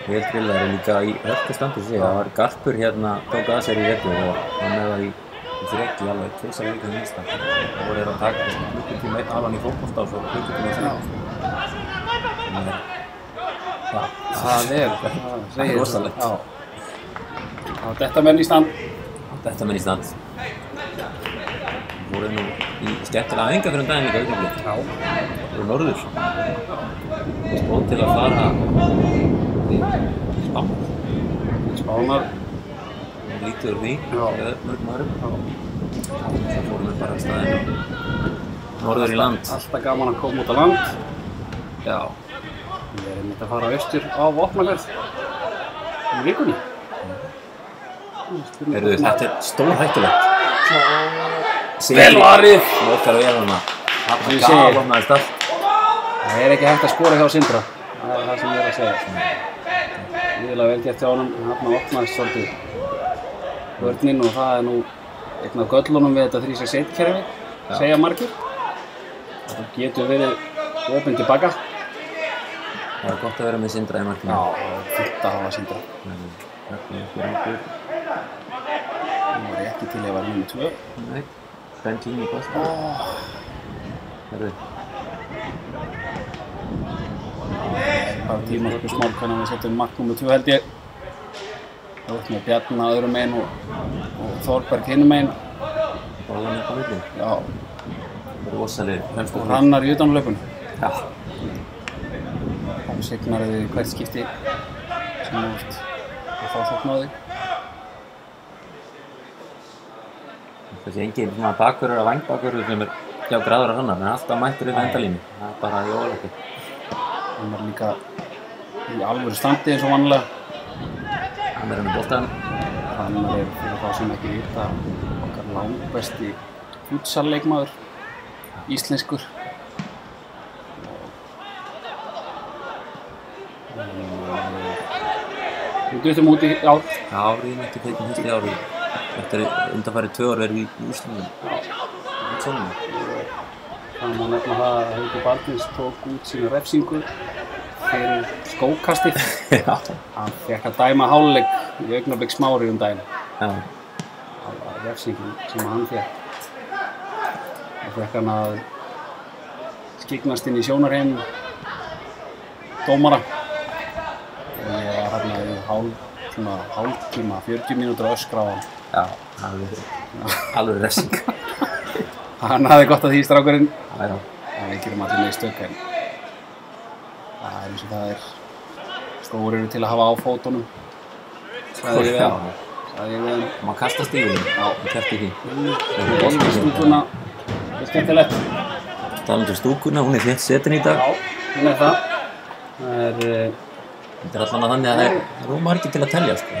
Speaker 4: vel drillaðir líka í hörku standi sig. Það var Garpur hérna, tók að sér í vetur og hann með það í þrekki alveg tvisar vikið minnsta. Það voru að taka klukkutíma einn alvan í fótbolta og svo klukkutíma þrjá.
Speaker 3: Það er rosalegt. Já, þetta menn í stand.
Speaker 4: Þetta menn í stand. Voru nú í skemmtilega æfinga fyrir daginn líka Augnablik.
Speaker 3: Já.
Speaker 4: Voru norður. Stóð til að fara í Spánar.
Speaker 3: Spánar.
Speaker 4: Lítið úr því.
Speaker 3: Já.
Speaker 4: Eða mörgum árum. Það fórum við bara að staðinu. Norður í land.
Speaker 3: Alltaf gaman að koma út á land. Já. Við erum að fara austur á Vopnafjörð í vikunni.
Speaker 4: Þetta er stórhættulegt.
Speaker 3: Vel varið!
Speaker 4: Lokar vel hana. Þarna galopnaðist allt.
Speaker 3: Það er ekki hægt að skora hjá Sindra. Það er það sem ég er að segja. Íðilega vel gert hjá honum. Þarna opnaðist svolítið vörninn og það er nú einn af göllunum við þetta 3-6-1 kerfi, segja margir. Það getur verið opinn tilbaka.
Speaker 4: Það er gott að vera með Sindra í markinu.
Speaker 3: Já, fínt að hafa Sindra. Það var ekki til að vera nummer 2.
Speaker 4: Nei, Bentín í boltan. Herðu.
Speaker 3: Bara tíma okkur smál hvernig við setjum mark nummer 2 held ég. Það var með Bjarna öðrum megin og Þorberg hinum megin.
Speaker 4: Báðan upp á villin.
Speaker 3: Já.
Speaker 4: Það er rosalegir.
Speaker 3: Og Hrannar í utanhlaupun.
Speaker 4: Já.
Speaker 3: Hann signar við hvert skipti sem þú veist að fá sókn á þig.
Speaker 4: Það sé engin svona bakvörður að vangbakvörður sem er hjá gráður að Hrannar, en alltaf mættur upp endalínu. Það er bara í óleikki.
Speaker 3: Hann var líka í alvöru standi eins og vanlega.
Speaker 4: Hann er með boltann.
Speaker 3: Hrannar er fyrir þá sem ekki vita okkar langbesti futsalleikmaður, íslenskur. Við duttum út í ár.
Speaker 4: Já, við erum ekki tekið fyrst í ári. Eftir undanfarið 2 ár verðum við í úrslitum.
Speaker 3: Það má nefna það að Haukur Baldvins tók út sína refsingu fyrir skókastið. Hann fékk að dæma hálfleik í Augnablik Smári daginn.
Speaker 4: Já.
Speaker 3: Það var refsingin sem hann fékk. Það fékk hann að skyggnast inn í sjónarheim dómara. Og ég var hérna í hálftíma, 40 mínútur að öskra á hann.
Speaker 4: Já, alveg refsing.
Speaker 3: Hann hafði gott að því strákurinn.
Speaker 4: Já.
Speaker 3: Við gerum allir með í stök en það er eins og það er. Skór eru til að hafa á fótunum. Sagði ég við hann.
Speaker 4: Maður kasta stígunum. Já, ég kæfti því.
Speaker 3: Stúkuna er skemmtilegt.
Speaker 4: Talandi stúkuna, hún er þétt setin í dag.
Speaker 3: Já, hún er það.
Speaker 4: Þetta er allan að þannig að það er margir til að telja, sko.
Speaker 3: Já.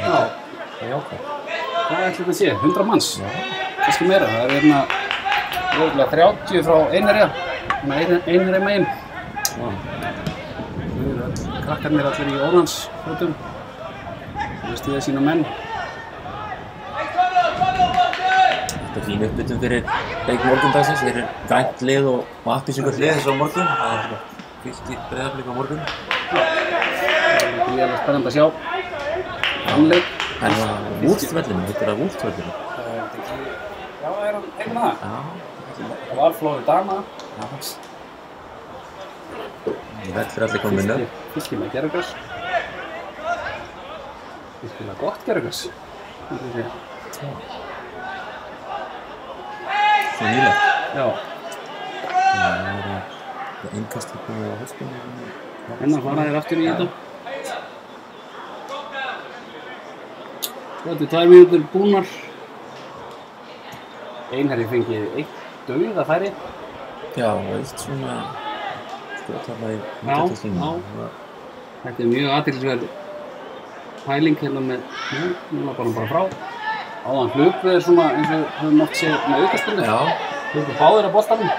Speaker 4: Það er jákvæmt.
Speaker 3: Hvað ætli þetta sé? 100 manns? Já. Kannski meira. Það er hérna örugglega 30 frá Einherja. Einherja megin. Já. Þau eru krakkarnir allir í óransfötum. Þau stiða sína menn.
Speaker 4: Þetta er fín uppbytun fyrir leik morgundagsins. Þeir eru grænt lið og appelsíngult lið þessu á morgun. Það er fyllt í Breiðablik á morgun.
Speaker 3: Það er gríðarlega spennandi að sjá. Annleik.
Speaker 4: En Vúrtvellinu, þetta er að Vúrtvellinu.
Speaker 3: Já, er hann heima það?
Speaker 4: Já.
Speaker 3: Valflóri dama.
Speaker 4: Já. Ég veldur allir komið með nöfn.
Speaker 3: Fylki með gerðugas. Virkilega gott gerðugas.
Speaker 4: Svo nýlegt.
Speaker 3: Já.
Speaker 4: Það er innkast upp á höstum.
Speaker 3: Hennar fara þér aftur í þetta. Þetta er 2 mínútur búnar. Einherji fengið 1 dauðafæri.
Speaker 4: Já, og eitt svona skot þarna í
Speaker 3: Já.
Speaker 4: myndatíslinu.
Speaker 3: Þetta er mjög athyglisverð pæling hérna með, nú var bara frá. Áðan hlupu er svona eins og höfum oft séð með aukaspyrnu.
Speaker 4: Já.
Speaker 3: Hlupu báðir á boltanum.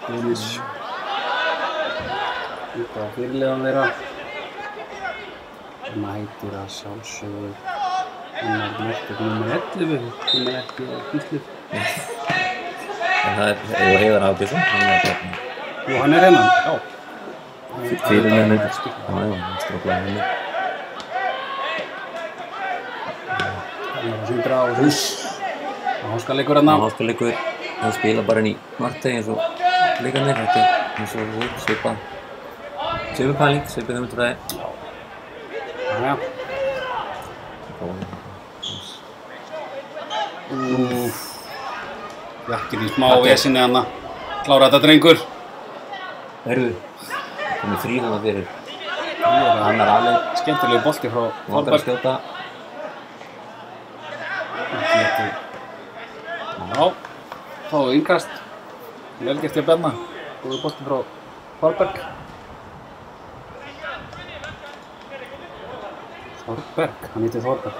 Speaker 3: Guðnis. Þetta var fyrirliðan þeirra. Hérna heitir að sjálfsögðu hennar merkið nr. 11 sem er ekki Gísli.
Speaker 4: En það er Heiðar Hafbjörnsson, hann er hérna.
Speaker 3: Jú, hann er hérna, já.
Speaker 4: Fyrirliðan heitir. Já, hann stróklaði henni.
Speaker 3: Hérna var Sindra og Hús. Háskaleikur hérna.
Speaker 4: Háskaleikur, hann spila bara inn í marktegi eins og leikarnir. Þetta er eins og svipað pæling, svipað hugmyndafræði.
Speaker 3: Já. Jakkinn í smá vesinni hana. Klára þetta drengur.
Speaker 4: Heyrðu, komið frí þarna fyrir annar aðleik.
Speaker 3: Skemmtilegu bolti frá
Speaker 4: Vantar að skjóta.
Speaker 3: Já, fáðu innkast. Vel gert hjá Benna. Góður bolti frá Þorberg. Þorberg, hann heitir Þorberg.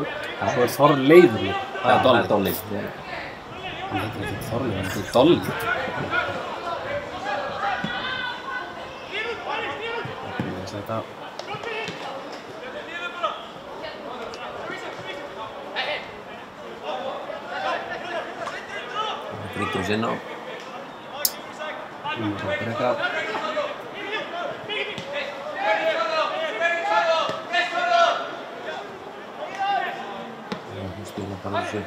Speaker 3: Svo er Þorleifur. Það er Dolli. Hann heitir ekki Þorleifur, hann heitir Dolli. Þetta
Speaker 4: Grítur sér ná.
Speaker 3: Breka.
Speaker 4: Hún spila bara þessu.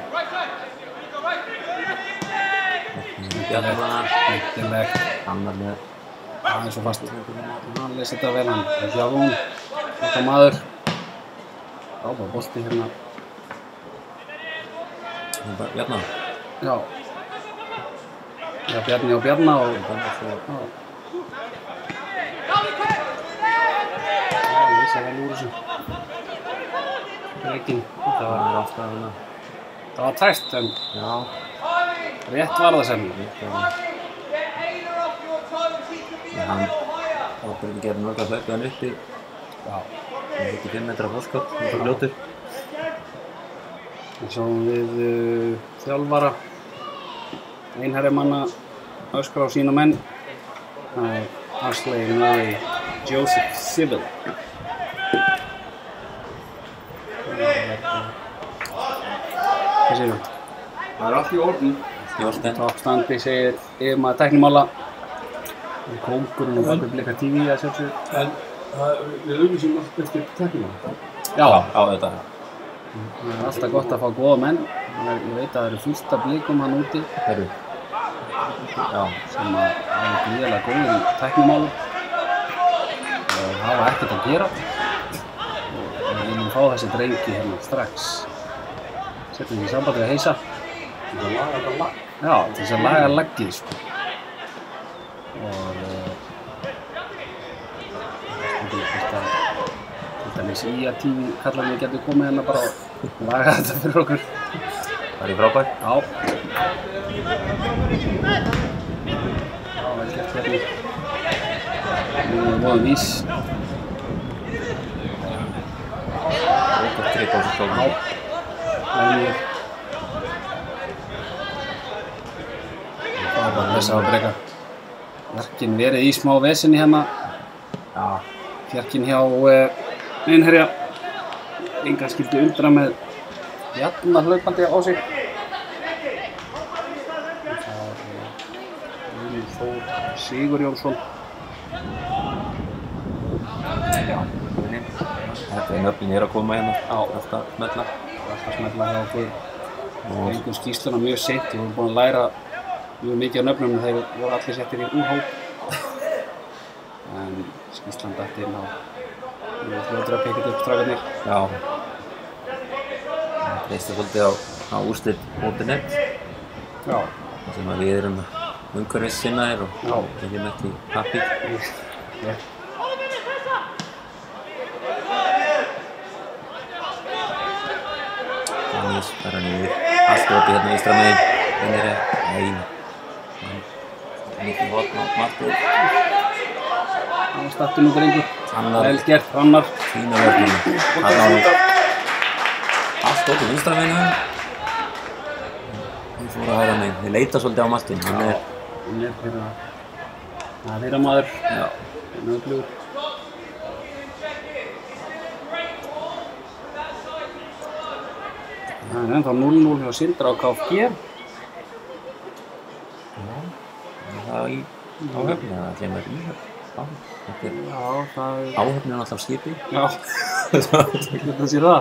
Speaker 4: Bjarnar.
Speaker 3: Skemmtilegt.
Speaker 4: Annar með.
Speaker 3: Aðeins og fast. Hann lesi þetta vel hann. Járún. Þetta maður. Frábær bolti hérna.
Speaker 4: Bjarnar.
Speaker 3: Já. Já, Bjarni og Bjarna og... Já, lýsa vel úr þessu. Leikinn.
Speaker 4: Það var alltaf hérna.
Speaker 3: Það var tæst, en
Speaker 4: Já.
Speaker 3: rétt var það sem.
Speaker 4: Hann ábyrgði að gera mörg að hlaupa hann uppi.
Speaker 3: Já.
Speaker 4: Hann hefði 5 metra fórskott, hann var fljótur.
Speaker 3: Við sjáum við þjálfara. Einherjamanna öskra á sína menn. Það er Ashley Murray Joseph Sybil. Hvað segir þú?
Speaker 2: Það er allt í orðin.
Speaker 4: Jórsten.
Speaker 3: Toppstandi segir yfirmaður tæknimála. Kóngurinn og bakvið Blika TV að sjálfsögðu.
Speaker 2: En við auglýsum allt eftir tekníma.
Speaker 3: Já,
Speaker 4: Auðvitað.
Speaker 3: það er alltaf gott að fá góða menn. Ég veit að það eru fullt af blikum hann úti
Speaker 4: Heyrðu. Já.
Speaker 3: sem að hafa gríðarlega góðir í tæknimálum og hafa ekkert að gera. Og við viljum fá þessi drengi hérna strax. Setjum því samband við Heisa.
Speaker 2: Það laga þetta lag.
Speaker 3: Já, til þess að laga laggið, sko. Og til dæmis IA-TV kallarnir getur komið hérna bara og laga þetta fyrir okkur.
Speaker 4: Það er frábært.
Speaker 3: Já. Já, vel gert hérna. Nú erum við voðum ís.
Speaker 4: Ótaf trygg á þessu stóðum.
Speaker 3: Já. Lægir. Það er bara þess að breyka. Fjarkinn verið í smá vesinni hérna.
Speaker 4: Já.
Speaker 3: Fjarkinn hjá Einherja. Engan skildi undra með Bjarna hlaupandi á sig. Það er Þór Sigurjónsson.
Speaker 4: Já. Þetta er nöfnin að koma hérna.
Speaker 3: Já.
Speaker 4: Alltaf smetla.
Speaker 3: Alltaf smella hjá okkur. Við fengum skýrsluna mjög seint. Við vorum búin að læra mjög mikið á nöfnum en þeir voru allir settir í úrhóp. En skýrslan datt inn á fljótur að pekja upp strákarnir.
Speaker 4: Já. Það treystir svolítið á úrslit.net
Speaker 3: Já.
Speaker 4: sem að við erum umhverfissinnaðir og erum ekki happy. aðeins, það er hann yfir. Allt opið hérna vinstra megin. Þannig er það. Mikið hotn á Martur.
Speaker 3: Það var startinn út drengur. Vel gert, Hrannar.
Speaker 4: Fína vörnum. Allt opið vinstra megin. Hann fór að hæra megin. Við leita svolítið á Martin. Hann er
Speaker 3: fyrir að þeirra maður.
Speaker 4: Já.
Speaker 3: Hann er öflugur. Það er ennþá 0-0 hjá Sindra á KFG.
Speaker 4: Það í áhöfni, það kemur í áhöfni.
Speaker 3: Já, það er...
Speaker 4: Áhöfni er alltaf skipi.
Speaker 3: Já, þetta sé það.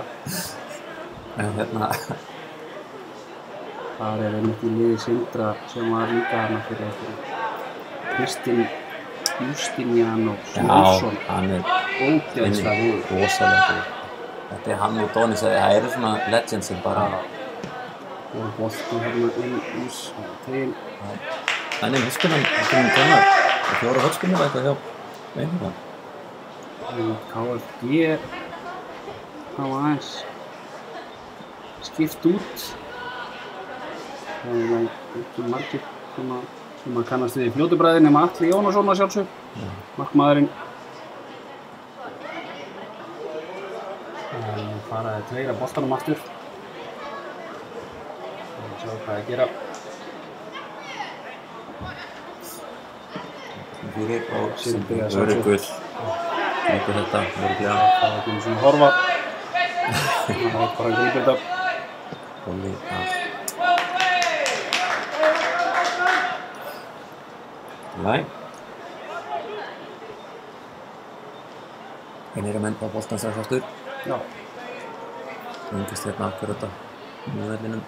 Speaker 4: En hérna...
Speaker 3: Það er einmitt í liði Sindra sem var líka hana fyrir einhverju. Kristinn Justinianósson.
Speaker 4: Já, hann er
Speaker 3: ógeðslega góður.
Speaker 4: Rosalega góður. Þetta er hann og Dóni sagði, það eru svona legends sem bara...
Speaker 3: Og bolti hérna inn ís til...
Speaker 4: Þannig er húskunum, það er 4 húskunum eða eitthvað hjá einhverjum.
Speaker 3: KFG hafa aðeins skipt út. Það er ekki margir sem að kannast við í fljótubræði nema Atli Jónasson að sjálfsög. Markmaðurinn. Það faraði tveir af boltanum aftur. Það er að sjá hvað að gera.
Speaker 4: Fyrir og öruggull. Grípur þetta, öruglega.
Speaker 3: Það er ekki svona horfa. Það er bara að grípa þetta.
Speaker 4: Bolli að. Læg. Einir að mennta á boltan strax aftur.
Speaker 3: Já.
Speaker 4: Það engast hérna akkurat á vellinum.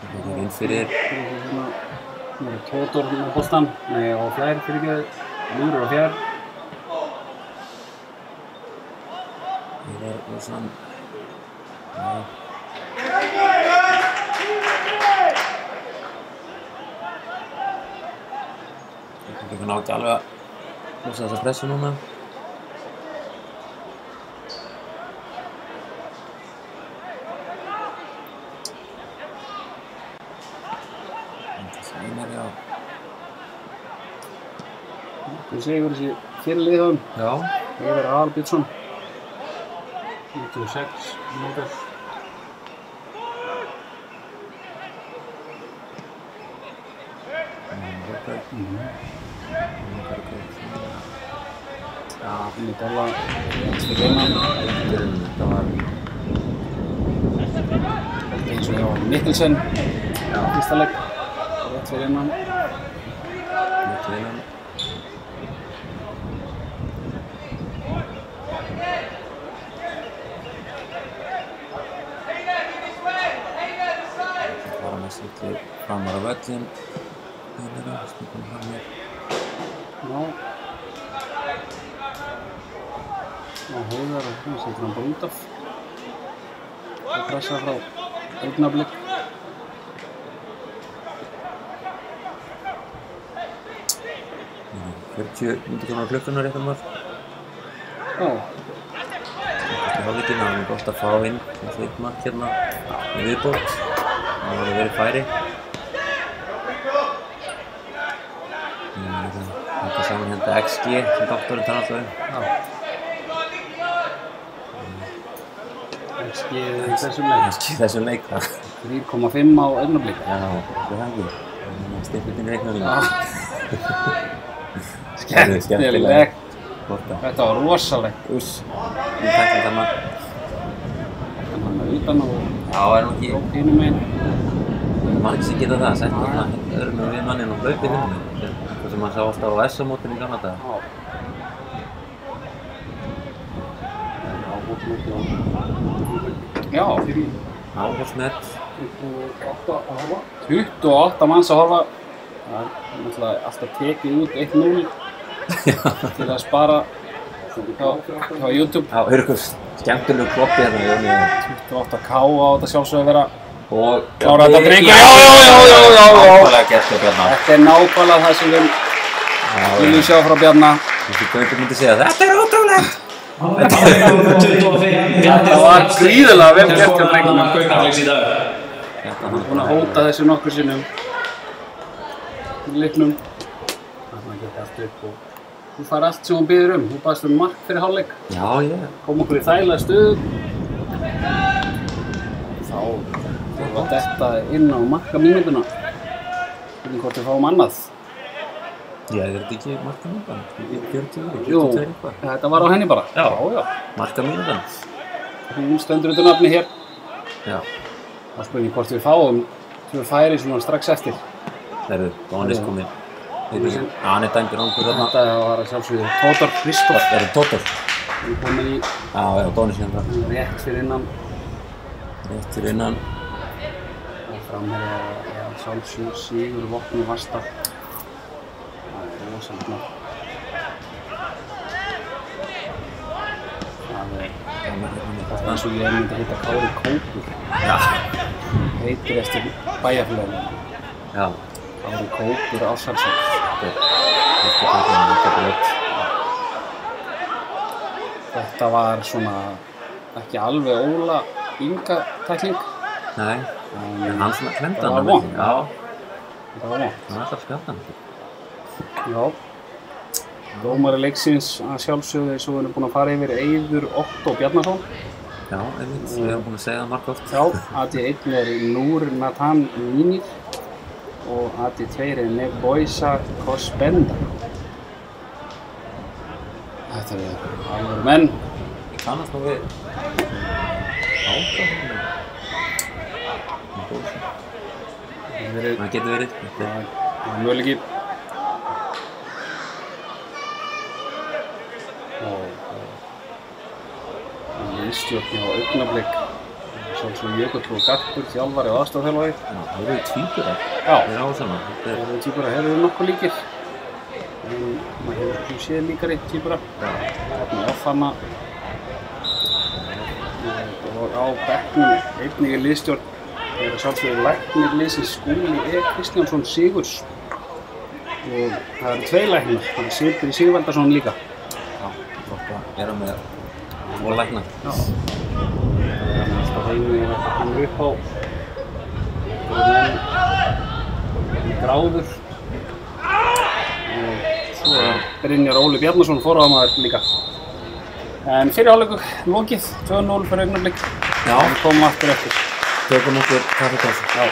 Speaker 4: Það er inn fyrir.
Speaker 3: Nú er Tótor með boltan. Nei, á fjær fyrir ekki. Lúður á fjær.
Speaker 4: Það er svona... Ég ná ekki alveg að losa þessa pressu núna. Það er já.
Speaker 3: Þú segur þessi fyrirlið hjá þeim.
Speaker 4: Já.
Speaker 3: Heiðar Aðalbjörnsson. 96 mínútur. Já, finn í bolla fyrir innan.
Speaker 4: Þetta var
Speaker 3: eins og hjá Mikkelsen fyrsta leik, rétt fyrir innan.
Speaker 4: Bara með sýtli framar á völlin. Snúkum fram hér.
Speaker 3: Já. Heiðar og hún setur hann bara út af. Og pressa frá Augnablik.
Speaker 4: 40 mínútur á klukkunar rétt mörg.
Speaker 3: Já.
Speaker 4: Þetta hálfleikin, það er gott að fá inn þessu eitt mark hérna í viðbót. Það hefur verið færi. Þetta saman hérna XG sem doktorinn tala alltaf um.
Speaker 3: Já. XG þessum leik.
Speaker 4: XG þessum leik, það.
Speaker 3: 3,5 á Augnablik.
Speaker 4: Já, það er ekki. Stimpillinn reiknar líka.
Speaker 3: Skemmtileg. Þetta var rosalegt.
Speaker 4: Úss, við tækkum þarna.
Speaker 3: Þetta hann utan og
Speaker 4: Já, er nú ekki.
Speaker 3: hinum einn.
Speaker 4: Margir sem geta það, sett þarna öðrum við manninn og hlaupið hinum. Eitthvað sem maður sá alltaf á S-mótinu í gamla daga.
Speaker 3: Já.
Speaker 4: Áhorsmet.
Speaker 3: 28 manns að horfa. Það er náttúrulega alltaf tekið út 1-0 til að spara á YouTube.
Speaker 4: Já, hörgur skemmtilegu kloppi hérna, Jóni.
Speaker 3: 28k á þetta sjálfsögðu að vera
Speaker 4: Og
Speaker 3: klára þetta drengur. Já.
Speaker 4: Nákvæmlega gert hjá Bjarna.
Speaker 3: Þetta er nákvæmlega það sem við viljum sjá frá Bjarna.
Speaker 4: Þessi Gaukur myndi segja þetta ótrúlegt.
Speaker 3: Þetta var gríðarlega vel gert hjá drengnum.
Speaker 1: Augnablik í dag.
Speaker 3: Hann er búinn að hóta þessu nokkur sinnum í leiknum. Þannig að allt upp og þú fær allt sem hún biður Þú baðst mark fyrir hálfleik.
Speaker 4: Já, ég.
Speaker 3: Kom okkur í þægilega stöðu. Þá var þetta inn á markamínútuna. Spurning hvort við fáum annað.
Speaker 4: Já, er þetta ekki markamínútan? 40,
Speaker 3: Jú, þetta var á henni bara. Já.
Speaker 4: Markamínútan.
Speaker 3: Hún stendur undir nafni hér.
Speaker 4: Já.
Speaker 3: Það er spurning hvort við fáum sem við færi svona strax eftir.
Speaker 4: Herðu, Dónis kominn. Hann er dæmdur ángur þarna.
Speaker 3: Þetta var að sjálfsögðu Tótor Kristóf.
Speaker 4: Er þetta Tótor?
Speaker 3: Hann er komin í
Speaker 4: Já, Dónis hérna.
Speaker 3: rétt fyrir innan.
Speaker 4: Rétt fyrir innan.
Speaker 3: Og framherja er að sjálfsögðu Sigur Vopni Vasta. Það er rosalega. Það er eins og ég myndi heita Kári Kópur.
Speaker 4: Já.
Speaker 3: Heitir eftir bæjarfélaginu.
Speaker 4: Já.
Speaker 3: Kári Kópur Ársælsson. Þetta var svona ekki alveg Óla Inga tækling.
Speaker 4: Nei, en hann svona klemdi
Speaker 3: Það
Speaker 4: hann.
Speaker 3: var vont.
Speaker 4: Já,
Speaker 3: Þetta var vont.
Speaker 4: hann ætlar að spjalla hann.
Speaker 3: Já. Dómari leiksins að sjálfsögðu eins og við erum búin að fara yfir Eiður Otto Bjarnason.
Speaker 4: Já, einmitt, við erum búin að segja það margoft.
Speaker 3: Já, AD1 er Nur Nathan Mínir og AD2 er Neboisa Kospenda. Þetta er alveg menn.
Speaker 4: Ég kannast nú við ákvæðum. Það getur verið.
Speaker 3: Það er möguleiki. Liðstjórn á Augnablik. Sjálfsögðu Jökull og Garpur, þjálfari og aðstoðarþjálfari.
Speaker 4: Já, það eru tvíburar.
Speaker 3: Já.
Speaker 4: Þeir eru ásaman.
Speaker 3: Það eru tvíburar, þeir eru nokkuð líkir. En maður hefur svo séð líkari tvíburar. Þarna er Offanna. Og á bekknum einnig er liðstjórn. Það er sjálfsögðu læknir liðsins Skúli Kristjánsson Sigurs. Og það eru tvei læknar, það er Sigurður Sigvaldason líka.
Speaker 4: Já, gott að vera með og lækna.
Speaker 3: Já. Það er alltaf reynu að það kemur upp á gráður. Og svo er Brynjar Óli Bjarnason forráðamaður líka. En fyrir hálfleikur lokið, 2-0 fyrir Augnablik.
Speaker 4: Já.
Speaker 3: Við komum aftur eftir.
Speaker 4: Tökum okkur kaffipásu.
Speaker 3: Já.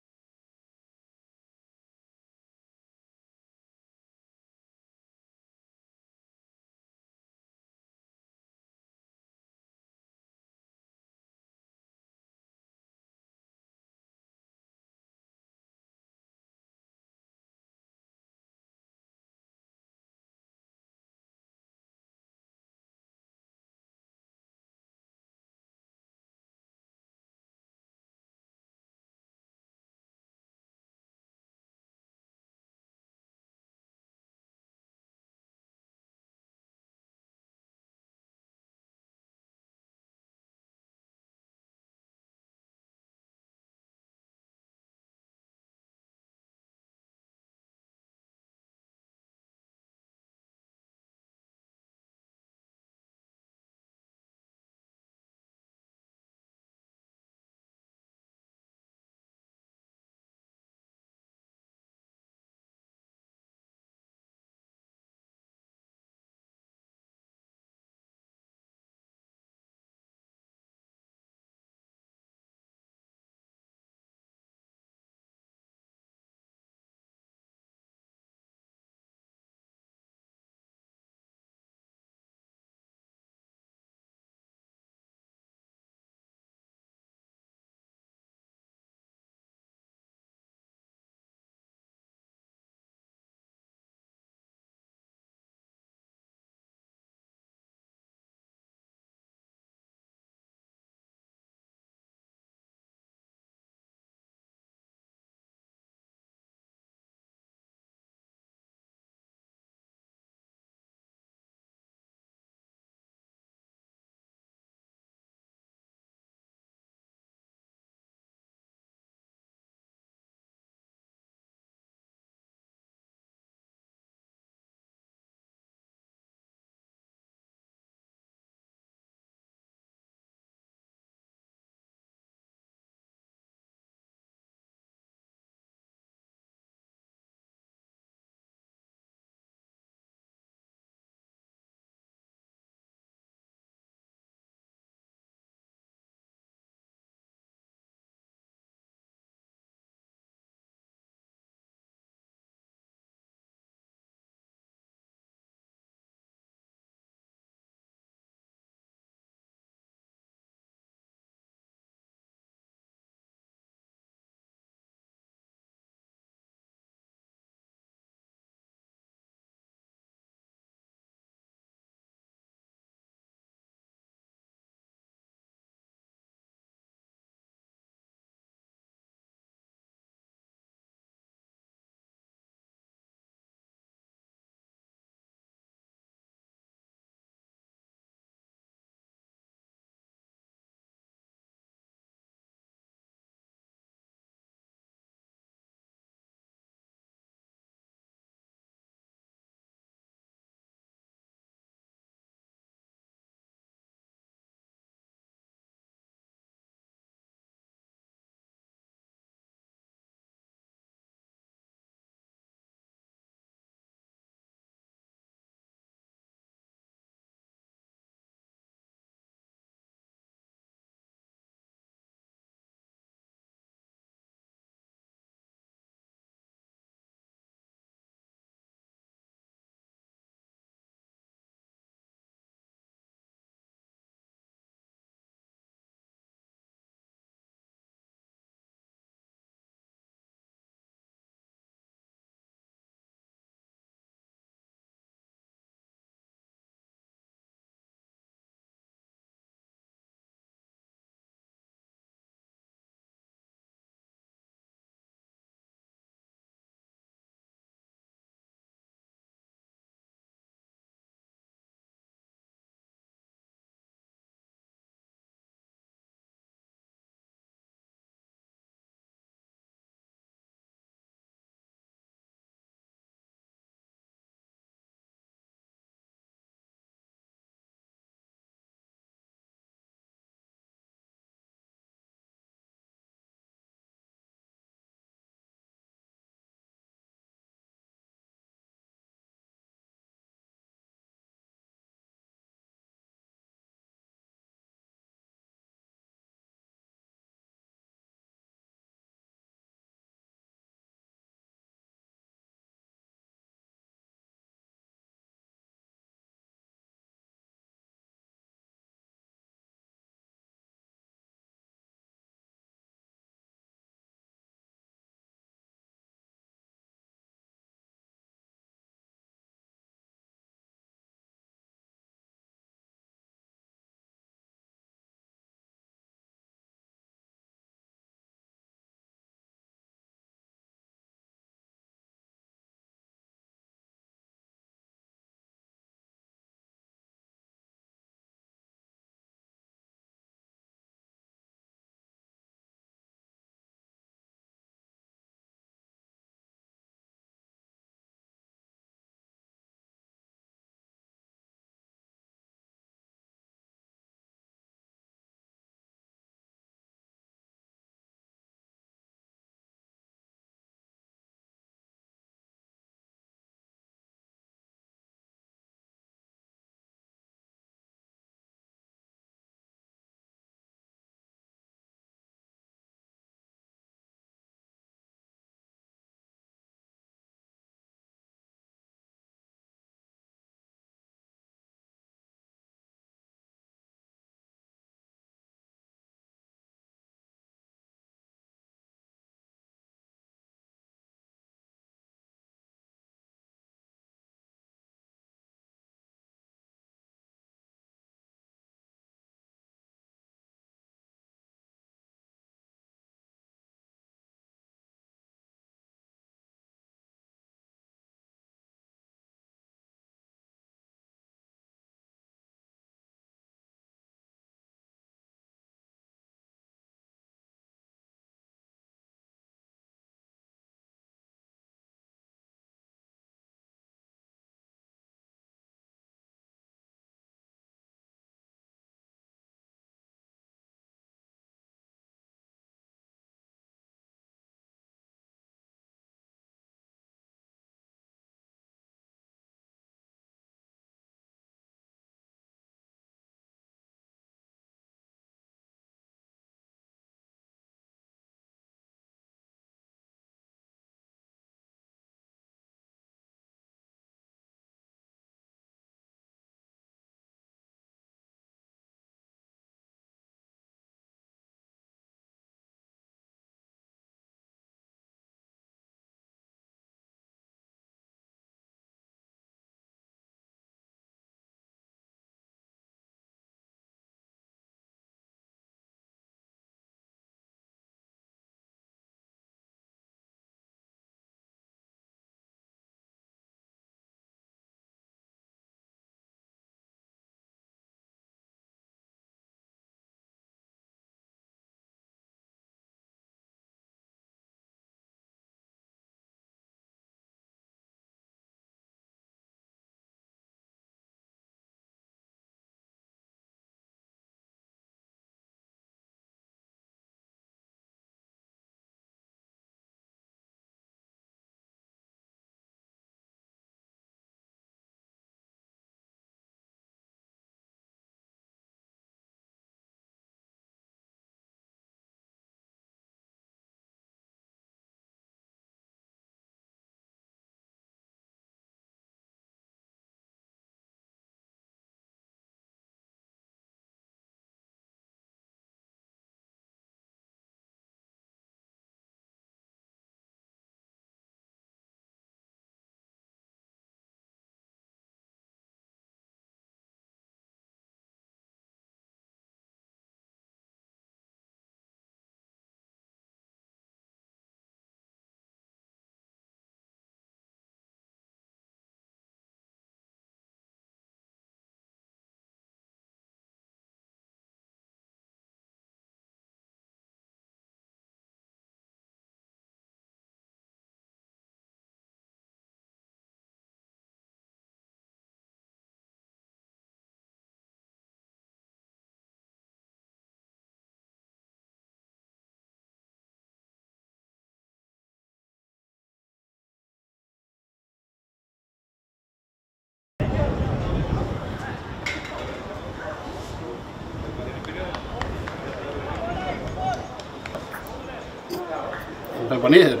Speaker 3: hlaupa niður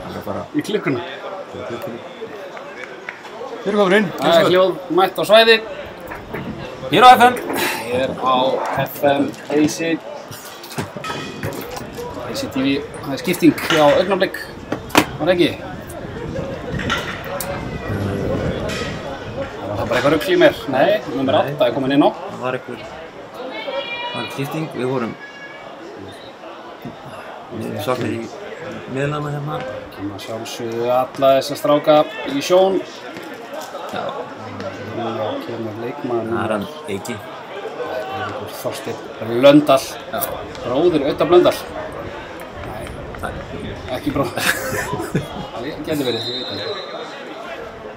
Speaker 4: Það er bara
Speaker 3: í klukkuna.
Speaker 2: Fyrir komur inn.
Speaker 3: Það er hljóð mætt á svæði.
Speaker 4: Hér á FM.
Speaker 3: Hér á FM Eysi. Eysi TV. Það er skipting á Augnablik. Var ekki? Það var bara eitthvað rugl í mér. Nei, nummer 8 er komin inn á.
Speaker 4: Það var skipting. Við vorum svolítið í miðlana hérna.
Speaker 3: Kemur sjálfsögðu alla þessa stráka í sjón.
Speaker 4: Já.
Speaker 3: Nú kemur leikmaður.
Speaker 4: Það er hann Eiki.
Speaker 3: Eiríkur Þorsteinn Blöndal. Bróðir Auta Blöndal. Nei, ekki bróðir. Það getur verið, ég veit ekki.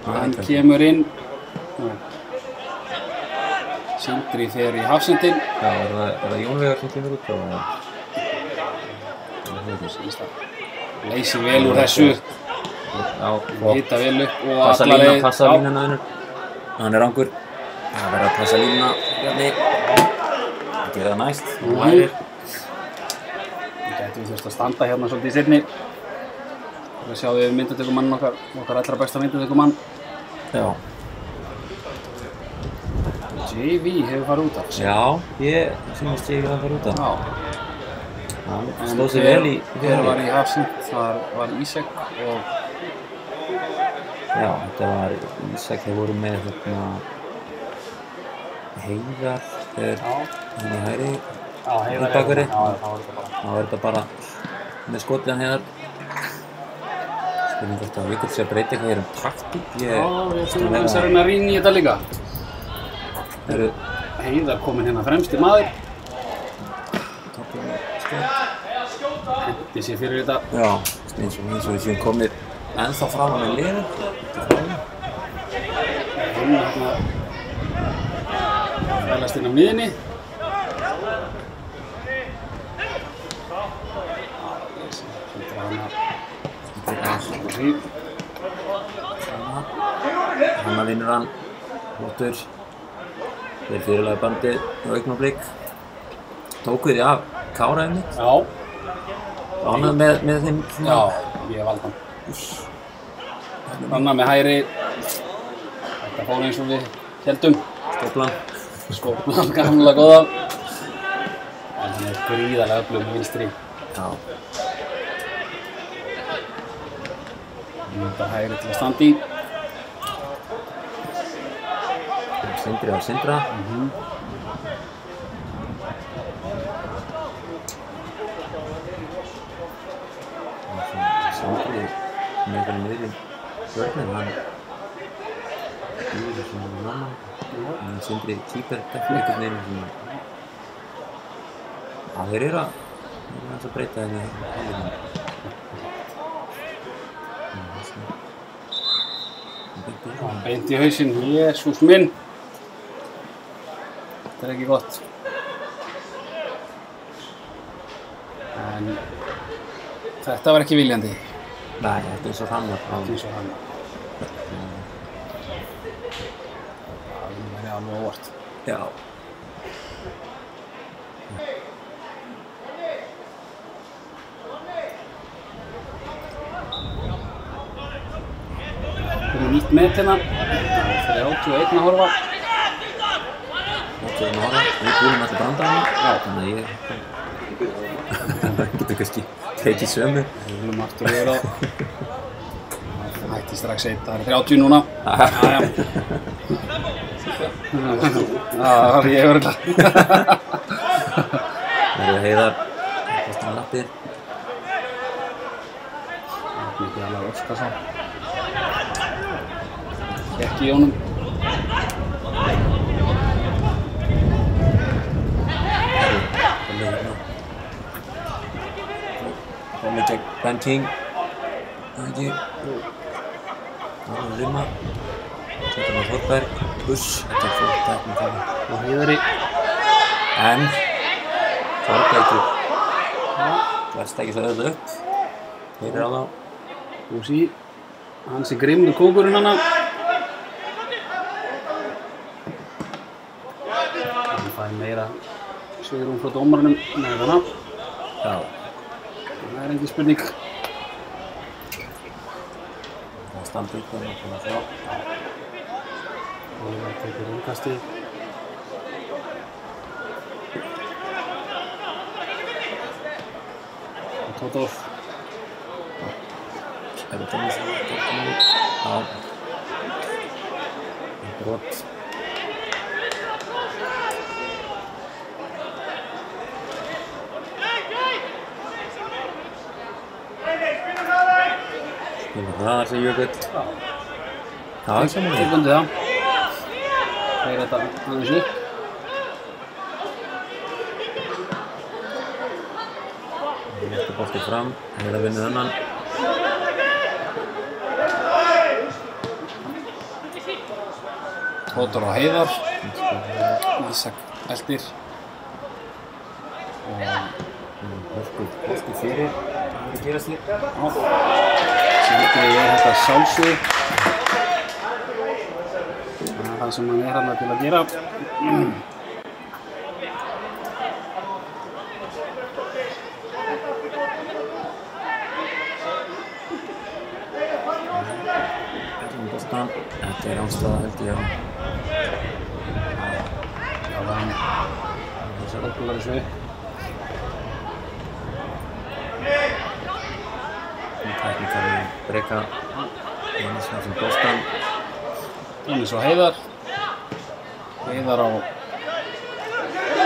Speaker 3: Hann kemur inn. Sindri fer í hafsendin.
Speaker 4: Já, er það Jón Veigar sem kemur út og
Speaker 3: Leysir vel úr þessu. Hita vel upp og
Speaker 4: passa
Speaker 3: alla leið.
Speaker 4: Passa línuna hennur. Hann er rangur. Það verður að passa línuna Bjarni. Það gerir það næst. Nú hægir.
Speaker 3: Við gætum þurft að standa hérna svolítið í seinni. Það sjáum við myndatökumann okkar allra besta myndatökumann.
Speaker 4: Já.
Speaker 3: JV hefur farið út af.
Speaker 4: Já, ég sýnist ég að fara út af.
Speaker 3: Já.
Speaker 4: Hann stóð sig vel í
Speaker 3: Þegar var í hafsend, þar var Ísak og...
Speaker 4: Já, þetta var Ísak, þeir voru með hérna Heiðar, þegar hann í hægri.
Speaker 3: Já, Heiðar
Speaker 4: bakverði.
Speaker 3: Já, þá var
Speaker 4: þetta bara með skotliðan Heiðar. Spurning hvort að við getum sér að breyta eitthvað hér taktík.
Speaker 3: Já, við þurfum að reyna að rýna í þetta líka. Heiðar kominn hérna fremsti maður. Hendi sér fyrir þetta.
Speaker 4: Já, eins og við séum komið ennþá fram með liðið.
Speaker 3: Hinn hérna fælast inn á miðinni.
Speaker 4: Hanna vinnur hann, flottur. Þeir fyrirlega bandið á Augnablik. Tóku þið af Kára einmitt.
Speaker 3: Já.
Speaker 4: Ánægð með þeim svona?
Speaker 3: Já, ég valdi hann. Anna með hægri. Þetta fór eins og við héldum. Skóplan gamla góða. En hann er gríðarlega öflugur með vinstri.
Speaker 4: Já.
Speaker 3: Þetta hægri til að standa í.
Speaker 4: Sindri á Sindra. Sindri með einhverjum niður í vörnum, hann býður svona náman. Sindri kýpar einhvern veginn svona. Já, þeir eru að breyta þeim í hálfleikum.
Speaker 3: Beint í hausinn, Jesús minn. Þetta er ekki gott. En þetta var ekki viljandi.
Speaker 4: Nei, þetta er eins og Hrannar.
Speaker 3: Eins og Hrannar. Það væri alveg óvart.
Speaker 4: Já.
Speaker 3: Komum nýtt met hérna. 31 að horfa.
Speaker 4: 31 að horfa. Við búum allir brandarana. Já. Þannig að ég getur kannski tekið sömu.
Speaker 3: Við viljum aftur yfir á. Það hætti strax eitt. Það er 30 núna. Jæja. Það var ég örugglega.
Speaker 4: Það eru Heiðar. Kostum lappir.
Speaker 3: Mikið alveg Óskarsson. Ekki í honum.
Speaker 4: Komið gegn Ben King. Það ekki. Það er Rimma. Þetta var Þorberg. Buss. Þetta er flott tekning það.
Speaker 3: Og Heiðari.
Speaker 4: En Þorbergur verðst ekki svo auðvitað upp. Heiðir á þá.
Speaker 3: Búsi. Hans er grimmur kókurinn hana. Hann fær meira svigrúm frá dómaranum með hana.
Speaker 4: Já.
Speaker 3: Það er engin spurning.
Speaker 4: standa upp og svona svo.
Speaker 3: Oliver tekur innkasti. Og Tótór.
Speaker 4: Skæri Tómasson, já. Brot. Spila hraðar sig Jökull. Já, saman
Speaker 3: Ég bundi það. Þeir þetta aðeins upp.
Speaker 4: Næstu bolti fram, Heiðar vinnur þennan.
Speaker 3: Tótór á Heiðar. Ísak eldir.
Speaker 4: Bolti fyrir, það verður að gerast því.
Speaker 3: Sindri þetta sjálfsögðu. Það er það sem hann hérna til að gera.
Speaker 4: Boltan, þetta ástæða held ég á.
Speaker 3: Það var hann. Þessar okkur verður svo upp.
Speaker 4: Tæknikarinn Breka, Jónsson sem boltan.
Speaker 3: Þannig svo Heiðar. Heiðar á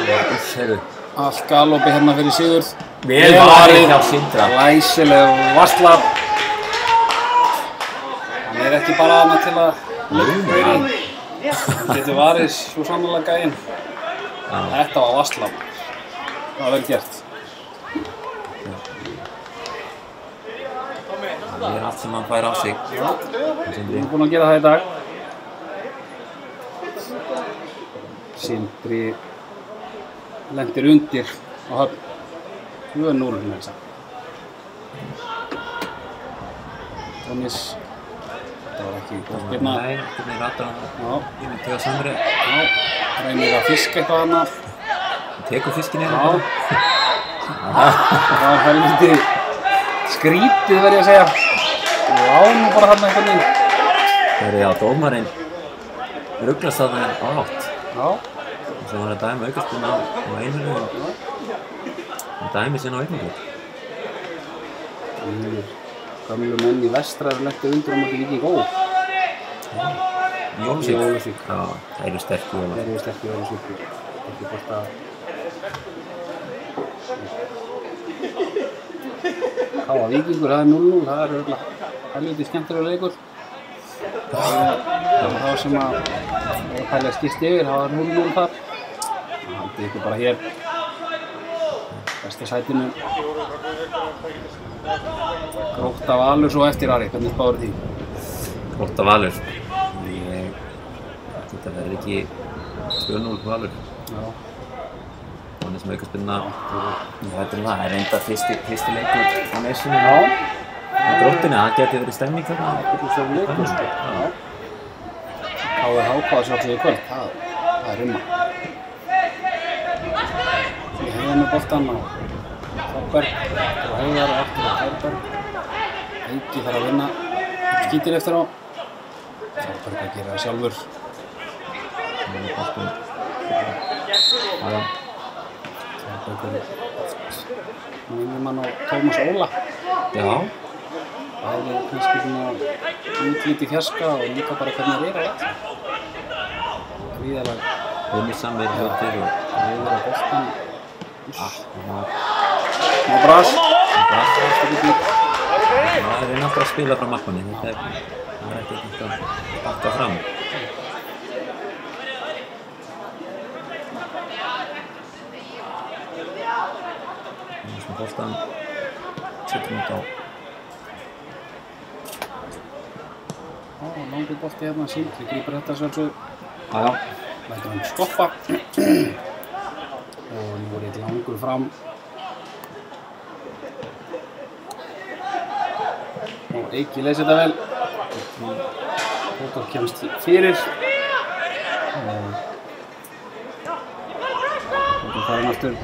Speaker 4: Heyrðu.
Speaker 3: allt galoppi hérna fyrir Sigurð.
Speaker 4: Vel varið hjá Sindra.
Speaker 3: Glæsileg varsla. Hann er ekki bara þarna til að lögma í. Hann getur varið svo sannarlega gæinn. Þetta var varsla. Það var vel gert.
Speaker 4: Það er allt sem hann fær á sig.
Speaker 3: Hann er búinn að gera það í dag. Sindri lendir undir á höfn. 2-0 með þess að. Tónis. Þetta var ekki góð spilna.
Speaker 4: Nei, hvernig ratar hann
Speaker 3: Já,
Speaker 4: inn í töða Sandri.
Speaker 3: já. Reynir að fiska eitthvað þarna.
Speaker 4: Hann tekur fiskinn
Speaker 3: Já.
Speaker 4: hérna.
Speaker 3: Það var helviti skrítið verð ég að segja. Lá nú bara þarna einhvern veginn.
Speaker 4: Það er já, dómarinn ruglast þarna á átt.
Speaker 3: Já.
Speaker 4: Svo var að dæma aukaspilna á einhverju. Hann dæmi síðan á augnablik.
Speaker 3: Gamlu menn í vestra eru lentir undir á móti Víking Ó.
Speaker 4: Jólasvík.
Speaker 3: Jólasvík.
Speaker 4: Já, það eru sterk
Speaker 3: Þeir
Speaker 4: Jólasvík.
Speaker 3: eru sterkir Jólasvík. Ekki hvort að Háa Víkingur, það er 0-0. Það er örugglega helviti skemmtilegur leikur. Það var það sem að pæla skipst yfir, það var 0-0 þar. Það haldið ykkur bara hér. Besta sætinu. Grótta Valur svo eftir Ari, hvernig spáir því?
Speaker 4: Grótta Valur. Þetta verður ekki 2-0 Valur.
Speaker 3: Já.
Speaker 4: Þannig sem aukaspilna. Það er reynda fyrsti leikur á Nesinu.
Speaker 3: Já.
Speaker 4: Á Gróttinni, það geti verið stemning þarna.
Speaker 3: Svo leikur sko. Já. KR Hákvæða sjálfsögðu í kvöld, það er rimma. Því Heiðar með boltann á Þorberg og Heiðar og aftur á Þorberg. Eiki þarf að vinna skítir eftir á. Þorberg að gera það sjálfur. Þorberg er minnir mann á Tómas Óla.
Speaker 4: Já.
Speaker 3: Það er kannski svona útlítið fjarska og líka bara hvernig það er á þetta. Gríðarlega
Speaker 4: Vinnusamir hlutir og
Speaker 3: Heiðar á boltann.
Speaker 4: það
Speaker 3: Ná bras.
Speaker 4: er náttúrulega að spila frá markmanni. Það er ekki eitthvað að bakka fram. Sem boltan setur út á.
Speaker 3: Langur bolti hérna, Sindri grípur þetta sjálfsögðu.
Speaker 4: Já.
Speaker 3: Lætur hann stoppa. Og nú er eitt langur fram. Og Eiki leysi þetta vel. Tótór kemst fyrir. Tótór farinn aftur.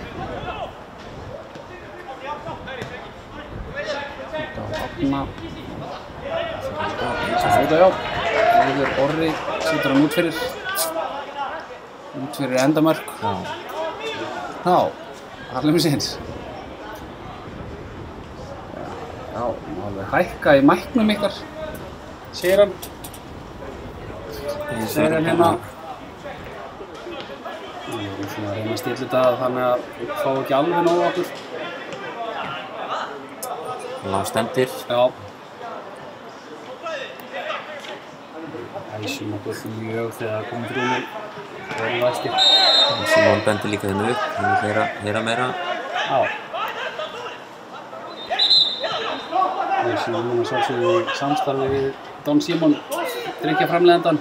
Speaker 3: Þetta á Átna. Þetta já. Heiður Orri setur hann út fyrir endamörk. Já, allir með síns. Já, alveg hækka í mæknum ykkar, segir hann. Segir hann hérna. Við erum svona að reyna að stilla þetta þannig að við fáum ekki alveg nóg okkur.
Speaker 4: Lágstendir.
Speaker 3: Já. Æsum okkur mjög þegar komum þrjúmil. Það er væstir.
Speaker 4: Simón bendir líka þennu upp, hann vil heyra meira.
Speaker 3: Já. Við séum núna sjálfsögðu í samstarfi við Don Simón, drykkjaframleiðandann.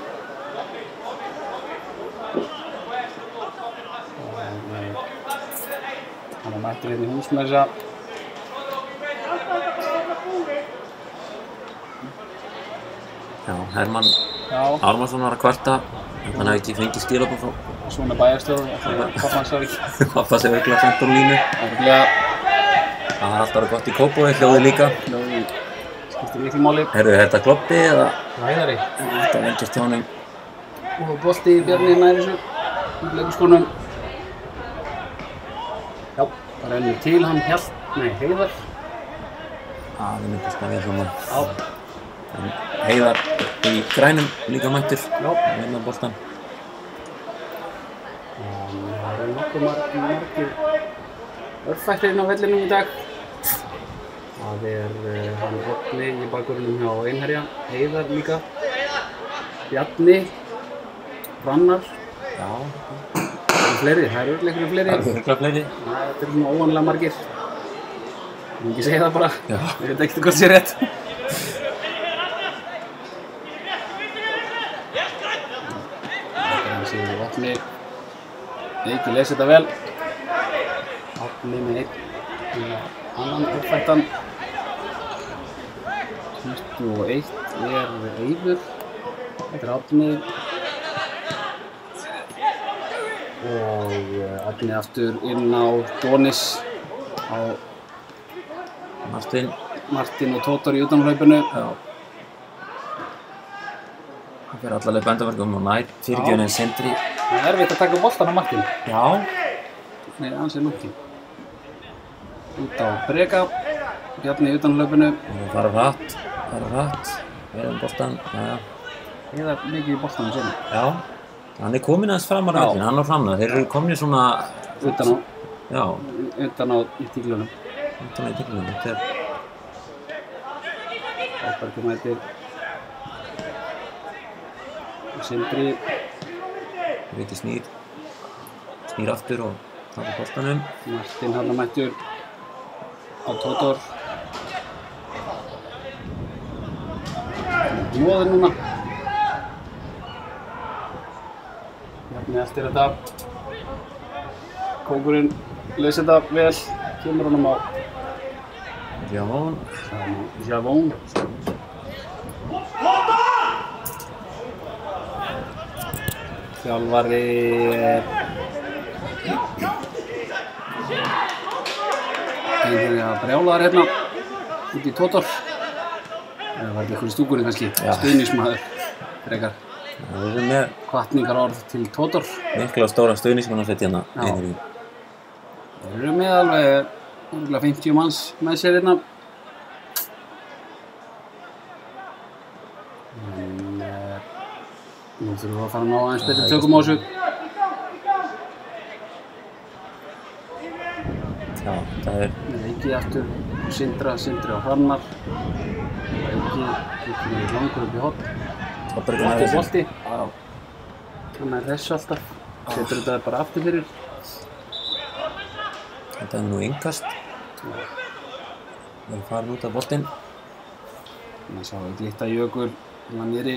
Speaker 3: Hann er mættur hérna í hús með þessa.
Speaker 4: Já, Hermann Ármannsson var að kvarta. Hann hafði ekki fengið skilabóð frá.
Speaker 3: Svona bæjarstjóri, pappan sá ekki.
Speaker 4: Pappa sé örugglega sent á línu.
Speaker 3: Örugglega.
Speaker 4: Það har alltaf verið gott í Kópavogi, hljóðið líka.
Speaker 3: Hljóðið skiptir miklu máli.
Speaker 4: Heyrðu, er þetta Kloppi eða?
Speaker 3: Hæðari.
Speaker 4: Þetta var ekkert hjá honum.
Speaker 3: Og bolti í Bjarni nær þessu. Í leikurskónum. Já, það rennur til hann Heiðar.
Speaker 4: Það er myndið svona vel hljóma.
Speaker 3: Já.
Speaker 4: Heiðar í grænum líka mættur.
Speaker 3: Já.
Speaker 4: Vinna boltan.
Speaker 3: Það eru nokkuð margir örfættir inn á vellinum í dag. Það er hann Árni í bakvörðunum hjá Einherja, Heiðar líka, Bjarni, Hrannar.
Speaker 4: Já.
Speaker 3: Það eru fleiri, það eru örugglega fleiri.
Speaker 4: Það eru örugglega fleiri.
Speaker 3: Þetta eru svona óvanlega margir. Ég vil ekki segja það bara,
Speaker 4: Já.
Speaker 3: ég veit ekkert hvort það sé rétt. Þetta er hans í Árni. Eiki lesi þetta vel. Árni með annan örfættan. 21 er Eiður. Þetta er Árni. Og Árni aftur inn á Donis á Martin og Tótor í utanhlaupinu.
Speaker 4: Já. Það fyrir allarleið bendamörgum og nær fyrirgjöfnin Sindri.
Speaker 3: Það er erfitt að taka boltan á Martin.
Speaker 4: Já.
Speaker 3: Nei, ansið lúki. Út á Breka. Bjarni í utanhlaupinu.
Speaker 4: Það fara hratt. Við boltan.
Speaker 3: Heiðar mikið í boltanum sinni.
Speaker 4: Já. Hann er komin aðeins fram á rallinu, hann og Hrannar. Þeir eru komin í svona...
Speaker 3: Utan á.
Speaker 4: Já.
Speaker 3: Utan á í tíglunum.
Speaker 4: Utan á í tíglunum. Þetta er...
Speaker 3: Ábergur mætir. Sindri.
Speaker 4: Viti snýr aftur og tapar boltanum.
Speaker 3: Martin hann mættur á Tótor. Móðin núna. Bjarni eftir þetta. Kóngurinn leysi þetta vel. Kemur honum á Javón. Þjálfari Einherja brjálaðar hérna út í Tótor. Það var eitthvað í stúkunni kannski, stuðningsmaður frekar.
Speaker 4: Við erum með
Speaker 3: hvatningarorð til Tótor.
Speaker 4: Mikla og stóra stuðningsmannasveit hérna Einherju.
Speaker 3: Þeir eru með alveg 50 manns með sér hérna. Nú þurfum við að fara að ná aðeins betur tökum á þessu.
Speaker 4: Já, það er...
Speaker 3: Eiki aftur, Sindri á Hrannar. Eiki langur upp í horn. Bolti. Hann er þessu alltaf. Setur þetta bara aftur fyrir.
Speaker 4: Þetta er nú innkast. Við erum farin út af boltinn.
Speaker 3: Það sá við glitta Jökul. Hann var niðri.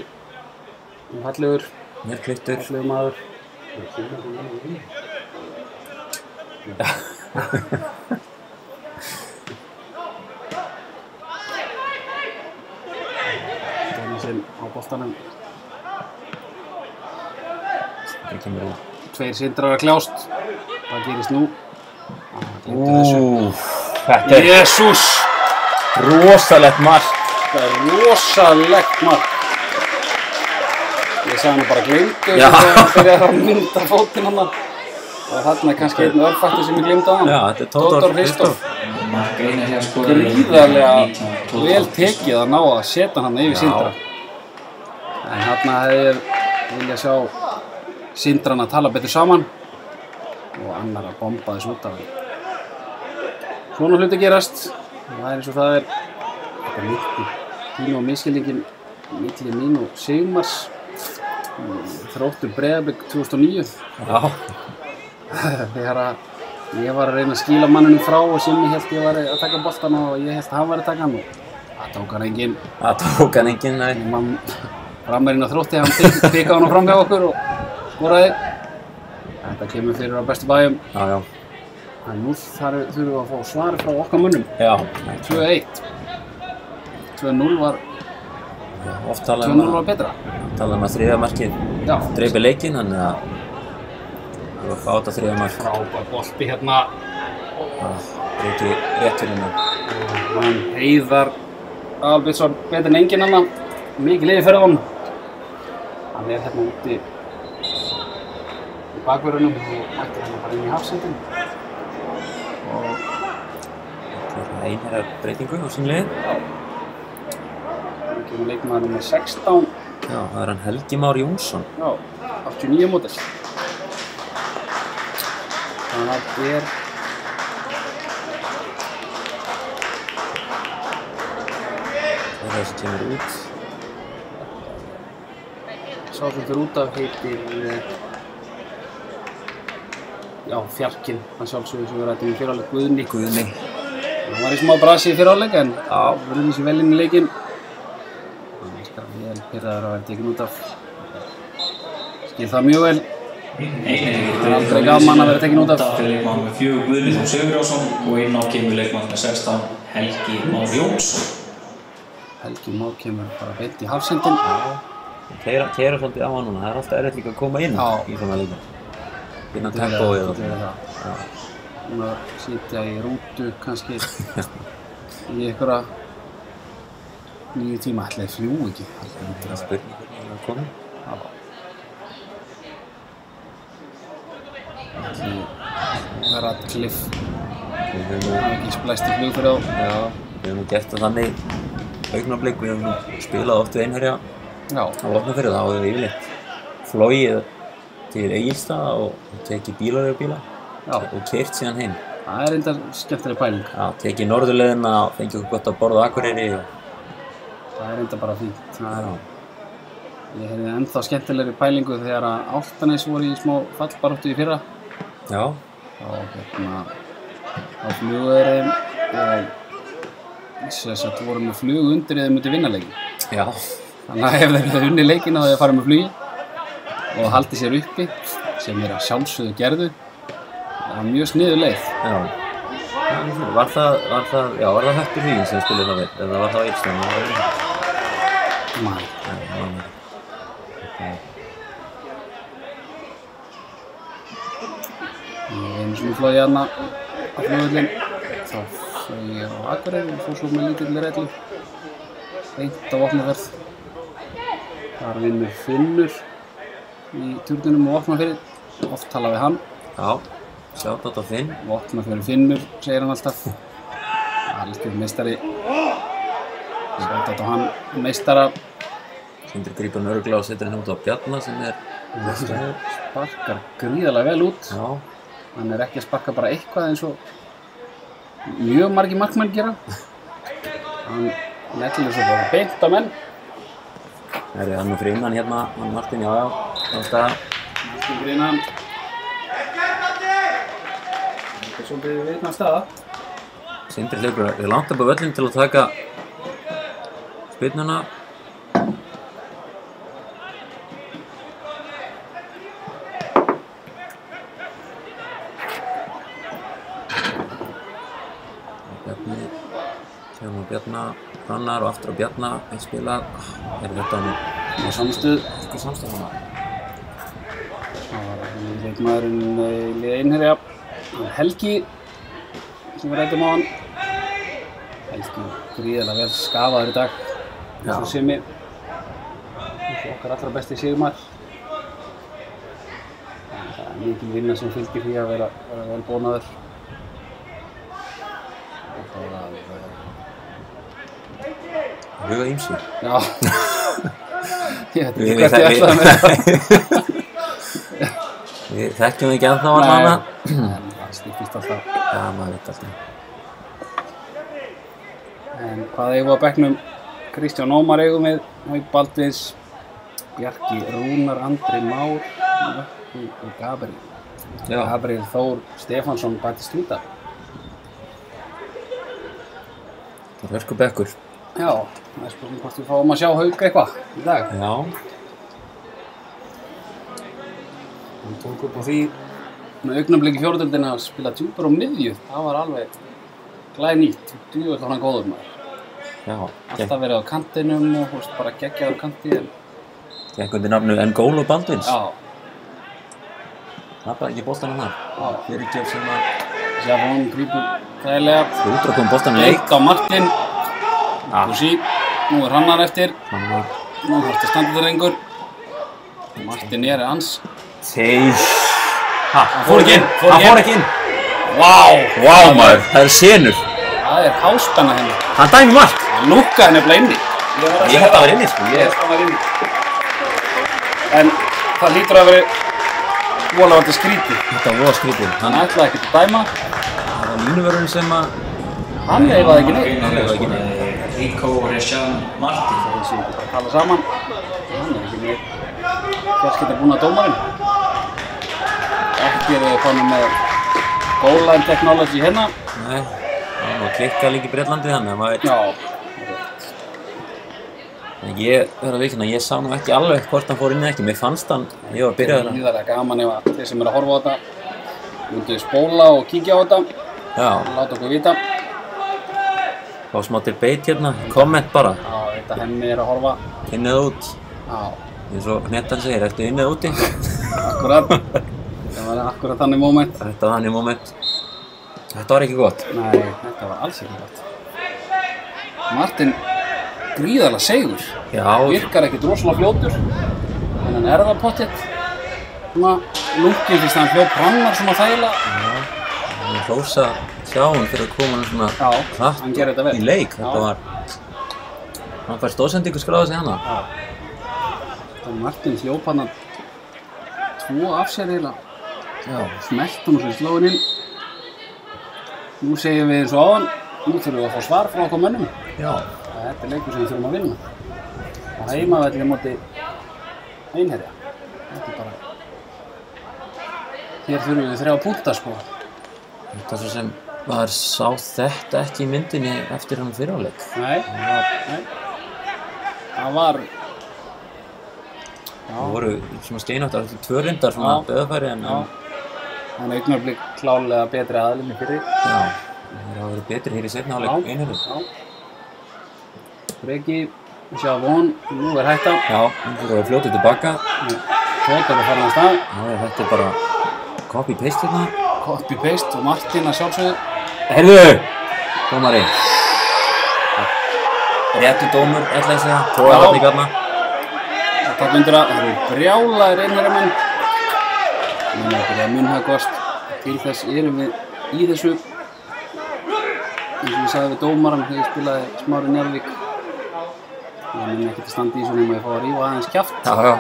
Speaker 3: Fallegur.
Speaker 4: Mér klittur.
Speaker 3: Fallegur maður. Dennisinn á boltanum.
Speaker 4: Það kemur út.
Speaker 3: Tveir Sindrar að kljást. Hvað gerist nú?
Speaker 4: Þetta er
Speaker 3: Jesús!
Speaker 4: rosalegt mark
Speaker 3: Þetta rosalegt mark. Ég sagði hann bara gleymdu
Speaker 4: Já.
Speaker 3: þegar hann byrjaði að mynda fótinn hann. Og þarna kannski einn örfætti sem ég gleymdi á hann.
Speaker 4: Já, þetta er Tótor Hristóf.
Speaker 1: Mark Einherja skoraði
Speaker 3: Gríðarlega
Speaker 1: 1912.
Speaker 3: vel tekið að ná að setja hann yfir Sindra. En þarna hefði ég vilja sjá Sindran að tala betur saman og annar að bomba þess út af því. Svona hluti gerast. Það er eins og það er þetta miklu tíma og misskilningin milli mín og Sigmars Þróttur Breiðablik 2009.
Speaker 4: Já.
Speaker 3: Þegar að ég var að reyna að skýla manninum frá og Simmi hélt ég var að taka boltan og ég hélt að hann var að taka hann og það tók hann enginn.
Speaker 4: Það tók hann enginn, nei.
Speaker 3: Mann frammerinn á Þrótti, hann pikaði hann fram hjá okkur og skoraði. Þetta kemur fyrir á bestu bæjum.
Speaker 4: Já, já.
Speaker 3: En nú þurfum við að fá svar frá okkar mönnum.
Speaker 4: Já.
Speaker 3: 2-1. 2-0 var
Speaker 4: Oft talaðum
Speaker 3: var betra.
Speaker 4: að þriðja markið
Speaker 3: Já.
Speaker 4: dreipi leikinn, þannig að það var að fá þetta þriðja mark.
Speaker 3: Frábær bolti hérna.
Speaker 4: Það breyti rétt fyrir hennar.
Speaker 3: Hann Heiðar Aðalbjörnsson betur en enginn annan. Mikið liði fyrir honum. Hann er hérna úti í bakvörðunum og mættir hérna bara inn í hafsendin. Og
Speaker 4: Það er Einherja breytingu á sín liði.
Speaker 3: hann kemur leikmaður nummer 16.
Speaker 4: Já, það er hann Helgi Már Jónsson.
Speaker 3: Já, 89 módel. Það er
Speaker 4: Það er það sem kemur út.
Speaker 3: sá sem fyrir út af heitir já, Fjarkinn, hann sjálfsögur sem við rættum í fyrirháleik Guðni.
Speaker 4: Guðni.
Speaker 3: Hann var í smá brasi í fyrirháleik en
Speaker 4: Já.
Speaker 3: verður sér vel inn í leikinn. Hann virkar vel pirraður að vera tekinn út af. Skil það mjög vel. Það er aldrei gaman að vera tekinn út af.
Speaker 1: Fyrir leikmann með 4 Guðni Þór Sigurjónsson og inn á kemur leikmann með 16 Helgi Már Jónsson.
Speaker 3: Helgi Már kemur bara beint í hafsendin.
Speaker 4: Keyra svolítið á hann núna, það er alltaf erfitt líka að koma inn
Speaker 3: Já.
Speaker 4: í svona leikinn. Innan tempóið og
Speaker 3: það. Hún að sitja í rútu kannski í einhverja 9 tíma. Ætli þeir fljúgi ekki.
Speaker 4: það er spurning hvernig það er komið.
Speaker 3: Ætli Radcliffe
Speaker 4: Við höfum
Speaker 3: hafi ekki splæst í flug fyrir þá.
Speaker 4: Já, við höfum nú gert það þannig augnablik, við höfum nú spilað oft við Einherja
Speaker 3: Já,
Speaker 4: á Vopnafirði, þá höfum við yfirleitt flogið til Egilsstaða og tekið bílaleigubíla
Speaker 3: já.
Speaker 4: og keyrt síðan heim.
Speaker 3: Það er reyndar skemmtileg pæling.
Speaker 4: Já, tekið norðurleiðina og fengið okkur gott að borða á Akureyri og
Speaker 3: Það er reyndar bara fínt. Ég heyrði ennþá skemmtilegri pælingu þegar að Álftanes voru í smá fallbaráttu í fyrra.
Speaker 4: já,
Speaker 3: Þá flugu þeir og þess að voru með flug undir eða myndi vinna leikinn.
Speaker 4: já,
Speaker 3: Þannig að ef þeir hefði unnið leikinn þá hefði farið með flugi og haldið sér uppi, sem er að sjálfsögðu gerðu. Það var mjög sniðug leið.
Speaker 4: já. Var það Höttur Huginn sem spilaði það vel, eða var það Egilsstaðan? Það var það.
Speaker 3: Nei. Einu sinni flóð ég hérna á flugvöllinn, þá flög ég á Akureyri og fór svo með lítilli rellu beint á Vopnafjörð. Þar vinnur Finnur í turnunum á Vopnafirði, oft tala við hann.
Speaker 4: Já, shoutout á Finn.
Speaker 3: Vopnafjörður Finnur, segir hann alltaf. Algjör meistari. Shoutout á hann, meistara.
Speaker 4: Sindri grípur hann örugglega og setur hann út á Bjarna sem er
Speaker 3: Sparkar gríðarlega vel út.
Speaker 4: Já,
Speaker 3: Hann er ekki að sparka bara eitthvað eins og mjög margir markmenn gera. Hann neglir svo bara beint á menn.
Speaker 4: það er hann og fyrir innan hérna, hann Martin, já, á stað.
Speaker 3: Martin fyrir innan. Þetta er svolítið veitna staða.
Speaker 4: Sindri hleypur er langt upp á völlinn til að taka spyrnuna. Bjarna, Hrannar og aftur á Bjarna, eitt spilað. Er þetta nú
Speaker 3: Á samstöð.
Speaker 4: eitthvað samstæð hana?
Speaker 3: Það var leikmaðurinn í liði Einherja. Helgi, sem við ræddum á hann. Helgi gríðarlega vel skafaður í dag. Svo sem ég okkar allra besti sigurmaður. Það er mikil vinna sem fylgir því að vera vel bónaður. Og það að
Speaker 4: Huga ýmsu.
Speaker 3: já. Ég veit ekki hvert ég ætlaði með það.
Speaker 4: Við þekkjum ekki ennþá allana.
Speaker 3: En það styttist alltaf.
Speaker 4: Já, maður veit alltaf.
Speaker 3: En hvað eigum við á bekknum? Kristján Ómar eigum við, Hauk Baldvins, Bjarki Rúnar, Andri Már, Mökki og Gabriel.
Speaker 4: Já.
Speaker 3: Gabriel Þór Stefánsson bættist út af.
Speaker 4: Það er hörku bekkur.
Speaker 3: Já, það er spurning hvort við fáum að sjá Hauk eitthvað í dag.
Speaker 4: Já.
Speaker 3: Hann tók upp á því með augnablik í fjórðöldina að spila djúpar á miðju. Það var alveg glænýtt. Djúvel var hann góður maður.
Speaker 4: Já.
Speaker 3: Alltaf verið á kantinum og bara geggjaður kanti.
Speaker 4: Gekk undir nafnu N'Golo Baldvins.
Speaker 3: Já.
Speaker 4: Það er bara ekki boltanum þar.
Speaker 3: Já.
Speaker 4: Fyrirgjöf sem að
Speaker 3: Javon grípur þægilega.
Speaker 4: Útra kom boltanum leik.
Speaker 3: Eitt á Martin. Bussi. Nú er Hannar eftir.
Speaker 4: Hannar.
Speaker 3: Nú þarf þetta standið drengur. Martin er hans.
Speaker 4: Þeir.
Speaker 3: Hann fór ekki inn.
Speaker 4: Hann fór ekki inn.
Speaker 3: Vá
Speaker 4: Maður. Það er senur.
Speaker 3: Það er háspenna henni.
Speaker 4: Hann dæmi mark.
Speaker 3: Hann lúkkaði nefnilega inni.
Speaker 4: Ég held að það var inni sko.
Speaker 3: Ég held að það var inni. En það lítur að vera voðalega skrítið.
Speaker 4: Þetta var skrítið.
Speaker 3: Hann ætlaði ekkert að dæma.
Speaker 4: Það var línuvörðurinn sem að
Speaker 3: Hann eifaði ekki neitt.
Speaker 4: Hann eifaði ekki neitt.
Speaker 1: Rico Resham Martin.
Speaker 3: Það sé ekki bara að tala saman. Hann er ekki neitt fjarskiptabúna dómarinn. Ekki er við konum með goal line technology hérna.
Speaker 4: Nei. Það var klikkað líka í Bretlandi þannig að maður
Speaker 3: Já.
Speaker 4: En ég verður að viðurkenna, ég sá nú ekki alveg hvort hann fór inn eða ekki. Mér fannst hann, ég var byrjaður að
Speaker 3: Það er gaman ef að þeir sem eru að horfa á þetta myndu spóla og kíkja á þetta.
Speaker 4: Já,
Speaker 3: Láta okkur vita.
Speaker 4: fá smá debate hérna, komment bara.
Speaker 3: Já, þetta hemmi er að horfa.
Speaker 4: Inn eða út.
Speaker 3: Já,
Speaker 4: Eins og Hnettan segir, ertu inn eða úti?
Speaker 3: akkurat. Það var akkurat þannig moment.
Speaker 4: Þetta var þannig moment. Þetta var ekki gott.
Speaker 3: Nei, þetta var alls ekki gott. Martin gríðarlega segur.
Speaker 4: Já,
Speaker 3: Virkar ekkert rosalega fljótur. En hann er það pottþétt. Svona lúkið fyrst að hann hljóp Hrannar svona þægilega.
Speaker 4: hann er hrósa sjá hann fyrir að koma hann svona
Speaker 3: Já, hann gerir þetta vel.
Speaker 4: í leik. Þetta
Speaker 3: Já.
Speaker 4: var, hann fær stóðsendingu skráða sig hana.
Speaker 3: Það Martin hljóp hann að 2 af sér eiginlega.
Speaker 4: Já,
Speaker 3: Smelt hann og svo slóinn inn. Nú segjum við eins og áðan, nú þurfum við að fá svar frá okkur mönnum.
Speaker 4: já,
Speaker 3: Þetta er leikur sem við þurfum að vinna. Og heimavelli á móti Einherja. Þetta er bara... Hér þurfum við 3 punkta sko.
Speaker 4: þetta svo sem var sá þetta ekki í myndinni eftir hann fyrirháleik.
Speaker 3: Nei, nei. Það var...
Speaker 4: Það voru svona steináttar eftir 2 reyndar svona
Speaker 3: Já.
Speaker 4: döðafæri en
Speaker 3: Já. En augnablik klálega betri aðlinni fyrir.
Speaker 4: já, það hafa verið betri hér í seinni hálfleik Einherja.
Speaker 3: Já. Breki, Javon, nú er hætta.
Speaker 4: Já, hann fyrir að fljóta tilbaka.
Speaker 3: Tóta er að fara á stað.
Speaker 4: Já, þetta er bara copy-paste hérna.
Speaker 3: Copy-paste og Martin að sjálfsögðu.
Speaker 4: Heyrðu! Dómari. Réttu dómur, ætla ég að segja. Tóða þarna í garna.
Speaker 3: Það myndir að það eru brjálaðir Einherjamenn. Menn er ekki að munnhöggvast. Til þess erum við í þessu. Eins og ég sagði við dómarann þegar ég spilaði Smári Njarðvík. Ég mun ekki til standi í þessu nema ég fá að rífa aðeins kjaft.
Speaker 4: Já, já.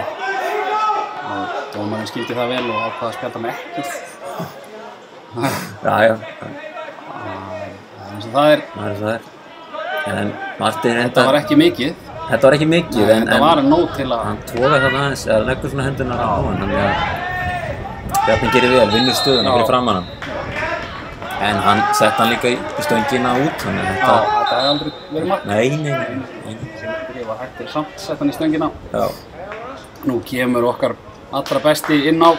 Speaker 3: Og dómarinn skildi það vel og ákvaða að spjalla mig ekki.
Speaker 4: Já, já.
Speaker 3: Það er eins og það er.
Speaker 4: Það er svo það er. En Martin
Speaker 3: Þetta var ekki mikið.
Speaker 4: Þetta var ekki mikið, en
Speaker 3: Þetta var nóg til að...
Speaker 4: hann tókaði þarna aðeins, eða leggur svona hendurnar á hann, þannig að Bjarni gerir vel, vinnur stöðuna fyrir framan hann. En hann sett hann líka í stöngina út, þannig að
Speaker 3: Já, þetta hefði aldrei verið margt.
Speaker 4: Nei.
Speaker 3: Ég var hægt til samt sett hann í stöngina.
Speaker 4: Já.
Speaker 3: Nú kemur okkar allra besti inn á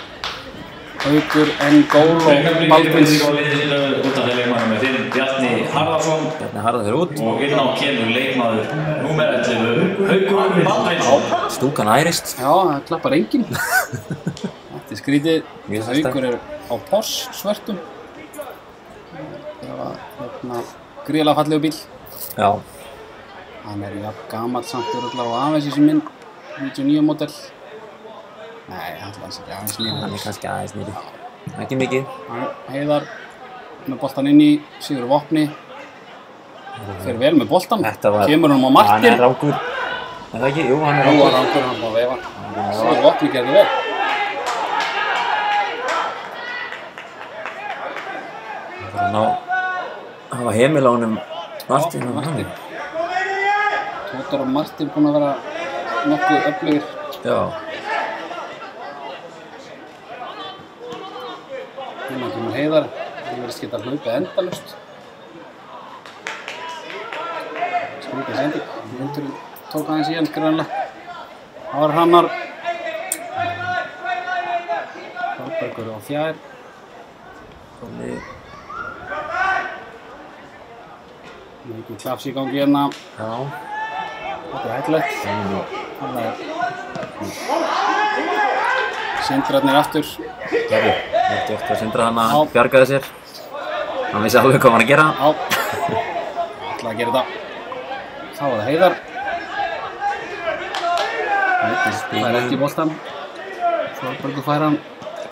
Speaker 3: Haukur N'Golo Baldvins.
Speaker 1: Út af þeir leikmaður með 5, Bjarni Harðarsson.
Speaker 4: Bjarni harða þeir út.
Speaker 1: Og inn á kemur leikmaður númer 11, Haukur Baldvinsson.
Speaker 4: Stúkan ærist.
Speaker 3: Já, það klappar enginn. Þetta er skrítið.
Speaker 4: Mjög sterkt.
Speaker 3: Haukur er á Boss svörtum. Það var gríðarlega fallegu bíl.
Speaker 4: Já.
Speaker 3: Hann er jafn gamall samt örugglega og aðeins í sem minn, 99 model. Nei, allans ekki aðeins nýri.
Speaker 4: Hann er kannski aðeins nýri. Ekki mikið.
Speaker 3: Heiðar með boltan inn í, Sigur Vopni. Fer vel með boltan. Kemur hann á Martin.
Speaker 4: Hann er rangur. Er það ekki? Jú, hann er rangur.
Speaker 3: Rangur, hann búið að veifa. Sigur Vopni gerði vel.
Speaker 4: Það er að ná að hafa heimil á honum Martin og hann.
Speaker 3: Tótar og Martin búin að vera nokkuð öflugir.
Speaker 4: Já.
Speaker 3: Hérna kemur Heiðar. Það verðist geta hlaupið endalaust. Skrítið sending. Vindurinn tók aðeins í hann greinlega. Það var Hrannar. Þorbergur á fjær. Mikið klaps í gangi hérna.
Speaker 4: Já.
Speaker 3: Þetta er hættulegt. Þannig að Sindrarnir aftur.
Speaker 4: Gerðu. Þetta er Sindra hann að bjargaði sér. Hann vissi alveg hvað hann var að gera.
Speaker 3: Já. Ætlaði að gera þetta. Þá var það Heiðar. Það er ekki boltan. Þorbergur fær hann.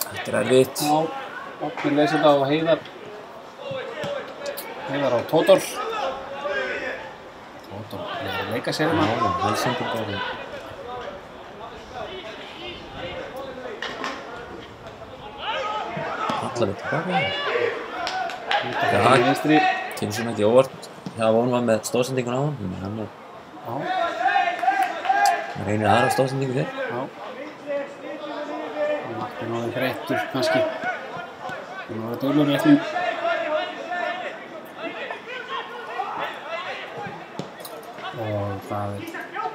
Speaker 4: Þetta er erfitt.
Speaker 3: Já. Opnir leysa þetta á Heiðar. Heiðar á Tótor. Tótor er að leika sér hérna.
Speaker 4: Já, Helsingur bara. Allaveg tilbaka.
Speaker 3: Já, vinstri.
Speaker 4: Kemur svona ekki óvart. Það von var með stóðsendingun á hann. Hann reynir aðra stóðsendingu þér.
Speaker 3: Já. Martin á þeim þreyttur kannski. Það var dölur í eftir. Og það er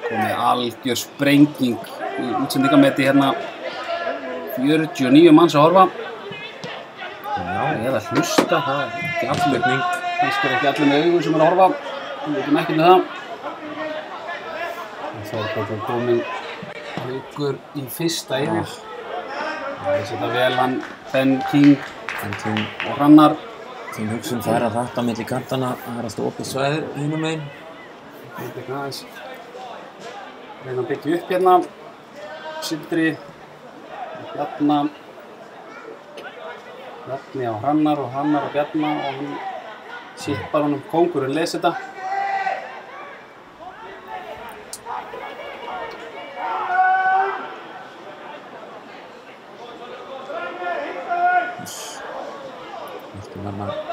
Speaker 3: komið algjör sprenging í útsendingametti hérna. 49 manns að horfa.
Speaker 4: Já.
Speaker 3: Eða hlusta, það er ekki allir. Kannski er ekki allir með augun sem er að horfa. Við veitum ekki með það. Þorbergur kominn Haukur í fyrsta yfir. Það setja vel hann, Ben King og Hrannar.
Speaker 4: Þín hugsun fær að hratta milli kantana. Það er alltaf opið svæðir hinum megin.
Speaker 3: Þetta er aðeins. Reyna að byggja upp hérna. Sindri, Bjarna. Bjarni á Hrannar og Hrannar á Bjarna og hann sippar honum. Kóngurinn les þetta.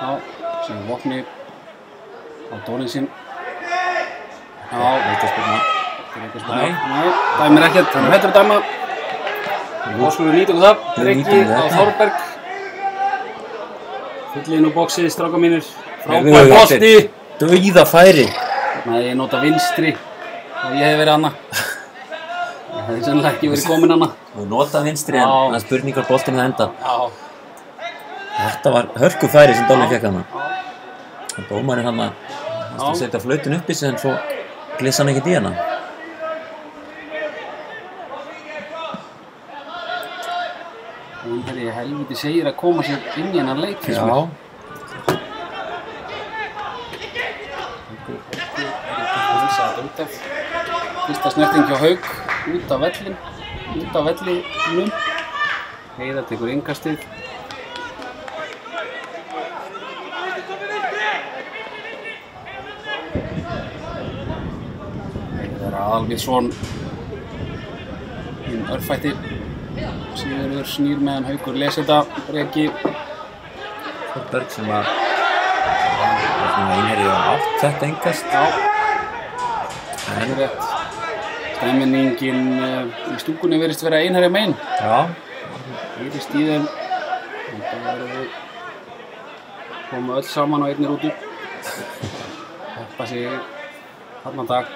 Speaker 3: Já, Sigur Vopni á Dórin sinn. Já,
Speaker 4: Leikaspyrna.
Speaker 3: Nei, dæmir ekkert, hann er hættur að dæma. Nú skulum við nýta okkur það. Breki á Þorberg. Fyllið úr boxið, strákar mínir. Frábær bolti.
Speaker 4: Dauða færi.
Speaker 3: Nei, ég nota vinstri og ég hef verið annað. Það hefði sennilega ekki verið komin annað.
Speaker 4: Þú notað vinstri en það er spurningar boltinn að enda.
Speaker 3: Já.
Speaker 4: Þetta var hörku færi sem Dóli fekk hana. Dómarinn hann að setja flautin upp í sig en svo glissa hann ekkert í hana.
Speaker 3: Hún er í helviti segir að koma sér inn í hennar leik.
Speaker 4: Já.
Speaker 3: Fyrsta snerting hjá Hauk, út af vellinum. Heiðar tekur innkastið. Heiðar Aðalvíðsson hinn örfætti. Sigurður snýr meðan Haukur les þetta. Breki.
Speaker 4: Þorberg sem að einherji á 8 þetta innkast.
Speaker 3: Já. Það er rétt. Stemmningin í stúkunni virðist vera einherja megin.
Speaker 4: Já.
Speaker 3: Heyrist í þeim. Þetta verður við koma öll saman á einni rútu. Heppa sig þarna dag.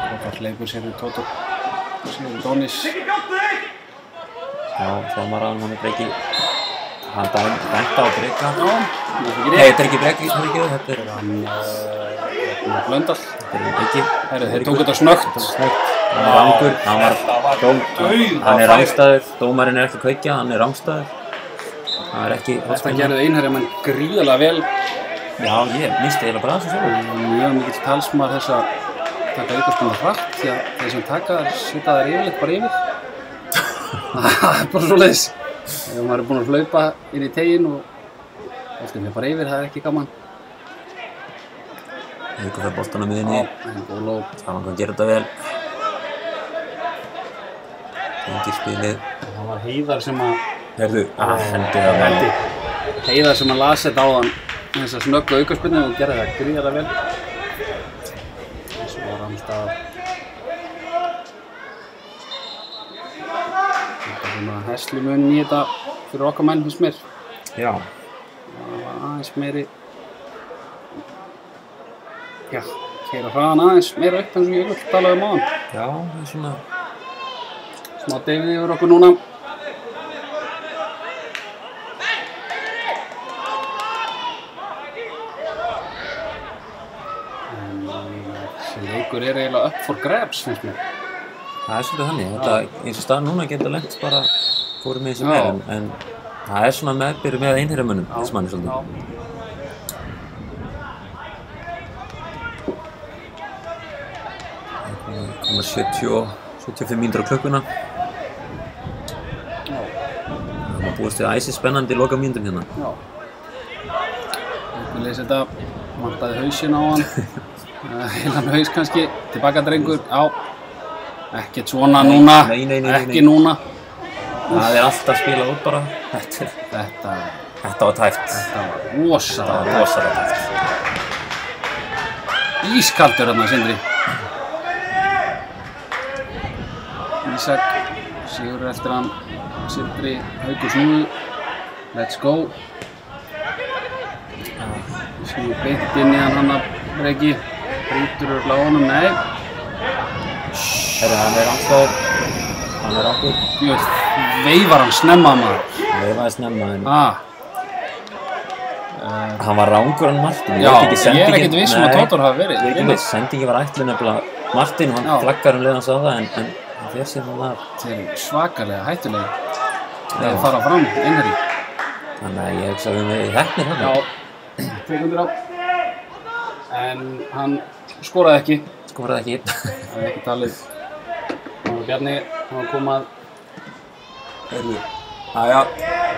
Speaker 3: Tótar leikur sér við Tótor. Sér við Dónis.
Speaker 4: Já, þjálfaraðan hann er Breki. Hann dæmta á Breka.
Speaker 3: Já,
Speaker 4: Nei, þetta er ekki Breki, þetta er
Speaker 3: hann Blöndal.
Speaker 4: Þetta er Breki.
Speaker 3: Þeir tók þetta snöggt.
Speaker 4: Hann er rangur, hann er rangstæður. Dómarinn er ekki að kveikja, hann er rangstæður. Það er ekki
Speaker 3: Þetta gerðu Einherjamenn gríðarlega vel.
Speaker 4: Já, ég misti eiginlega bara þessu sjálfur.
Speaker 3: Mjög mikill talsmaður þess að taka aukaspyrnu hratt því að þeir sem taka þær setja þær yfirleitt bara yfir. Það er bara svoleiðis. Ef maður er búinn að hlaupa inn í teginn og boltinn er bara yfir, það er ekki gaman.
Speaker 4: Haukur fær boltann á miðjunni.
Speaker 3: Óló.
Speaker 4: Hann kann gera þetta vel. Tengir spilið.
Speaker 3: Það var Heiðar sem að...
Speaker 4: Heyrðu, hendi það vel.
Speaker 3: Heiðar sem að las þetta áðan þessa snöggu aukaspyrnu og gerði það gríðarlega vel. Svo var Ramstad. Þetta er svona herslumun í þetta fyrir okkar menn, finnst mér.
Speaker 4: Já.
Speaker 3: Það var aðeins meiri... Já, keyra hraðan aðeins meira upp eins og ég talaði áðan.
Speaker 4: Já, það er svona...
Speaker 3: Smá David yfir okkur núna. Þessi leikur er eiginlega up for grabs, finnst mér.
Speaker 4: Það er svolítið þannig. Þetta, eins og staðan núna geta lent bara fórum með sem er, en það er svona meðbyrði með Einherjamönnum, þess manni svolítið. Það komur 75 mínútur á klukkuna. Það var búist við æsi spennandi í loka mínútum hérna.
Speaker 3: Já. Ég lesi þetta, vantaði hausinn á hann. Heilan haus kannski, tilbaka drengur, já. Ekkert svona núna, ekki núna.
Speaker 4: Það er alltaf spilað út bara. Þetta var tæft.
Speaker 3: Þetta var rosalega
Speaker 4: tæft.
Speaker 3: Ískaldur þarna, Sindri. Ísak, Sigur eftir hann, Sindri, Haukur snúðu. Let's go. Snúðu beint inn í hann að Breki. Brýtur örugglega á honum, nei.
Speaker 4: Hann er rangstæður. Hann er rangur.
Speaker 3: Jú, veifar hann snemma maður.
Speaker 4: Veifaði snemma en... Hann var rangur hann Martin.
Speaker 3: Já, ég er ekkert viss að Tótor hafi verið.
Speaker 4: Ég er ekki viss, sendingi var ætluð nefnilega Martin, hann flaggar leiðan sá það en hann fer sér hann að...
Speaker 3: Þeir eru svakalega hættulega. Þeir fara fram, Einherji.
Speaker 4: Þannig að ég hugsa að við höfum verið heppnir hann.
Speaker 3: Já, 2 sekundur á. En hann skoraði ekki.
Speaker 4: Skoraði ekki.
Speaker 3: Það er ekki talið. Það var Bjarni, hann var komað.
Speaker 4: Jæja.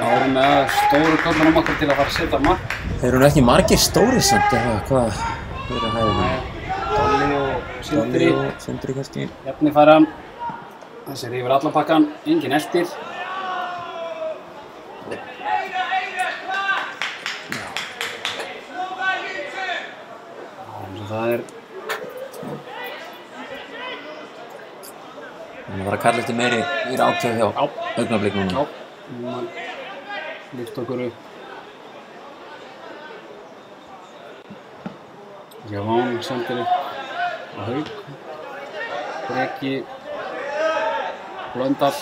Speaker 3: Það voru með stóru kallanum okkar til að fara að setja mark.
Speaker 4: Þeir eru ekki margir stóri samt, eða hvað? Þeir eru að hæða.
Speaker 3: Dolli og Sindri.
Speaker 4: Sindri kannski.
Speaker 3: Bjarni færa. Þessi er yfir allan pakkan, engin eftir. Það er...
Speaker 4: Það var að kalla eftir meiri ákveð hjá Augnablik núna.
Speaker 3: Já, núna lyft okkur upp. Javán sendir upp á Hauk. Breki. Blöndal.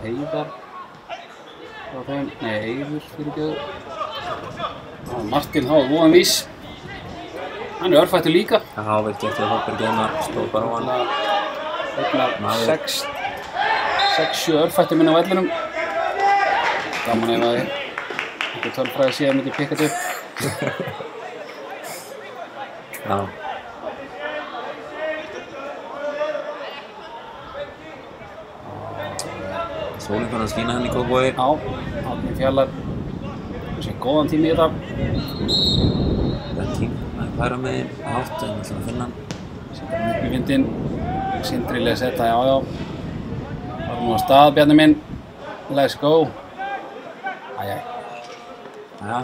Speaker 3: Heiðar. Frá þeim, nei, Eiður fyrirgefðu. Martin Háð voðanvís. Hann er örfættur líka.
Speaker 4: Já, vel gert því að Hólberg hérna stóð bara á hann.
Speaker 3: Hérna 6-7 örfættur minna á vellinum. Gaman ef að einhver tölfræði síðan myndi pikkað upp.
Speaker 4: Já. Sólinn fann að skína hann í Kópavogi.
Speaker 3: Já, Árni Fjallar. Þessi góðan tími í þetta.
Speaker 4: Það tím að færa með hátt en við ætlum að finna hann.
Speaker 3: Setja hann upp í vindinn. Sindri les þetta, já. Varum nú á stað, Bjarni minn. Let's go. Æjæ.
Speaker 4: Jæja.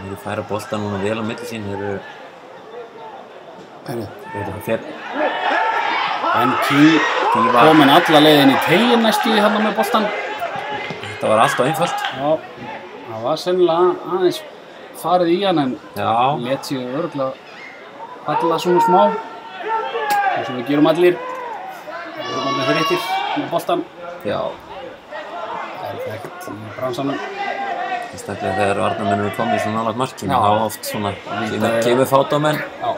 Speaker 4: Þeir færa bolta núna vel á milli sín, þeir eru það fer.
Speaker 3: En King kominn alla leiðin í teginn næstu í hann með boltan.
Speaker 4: Þetta var allt og einfalt.
Speaker 3: Já, það var sennilega aðeins farið í hann en lét sig örugglega falla svona smá. Eins og við gerum allir. Við erum allir þreyttir með boltan.
Speaker 4: Já.
Speaker 3: Perfekt í bransanum.
Speaker 4: Sérstaklega þegar varnarmenn eru komið svona nálægt markinu,
Speaker 3: Já.
Speaker 4: þá oft svona kemur fátamenn.
Speaker 3: Já.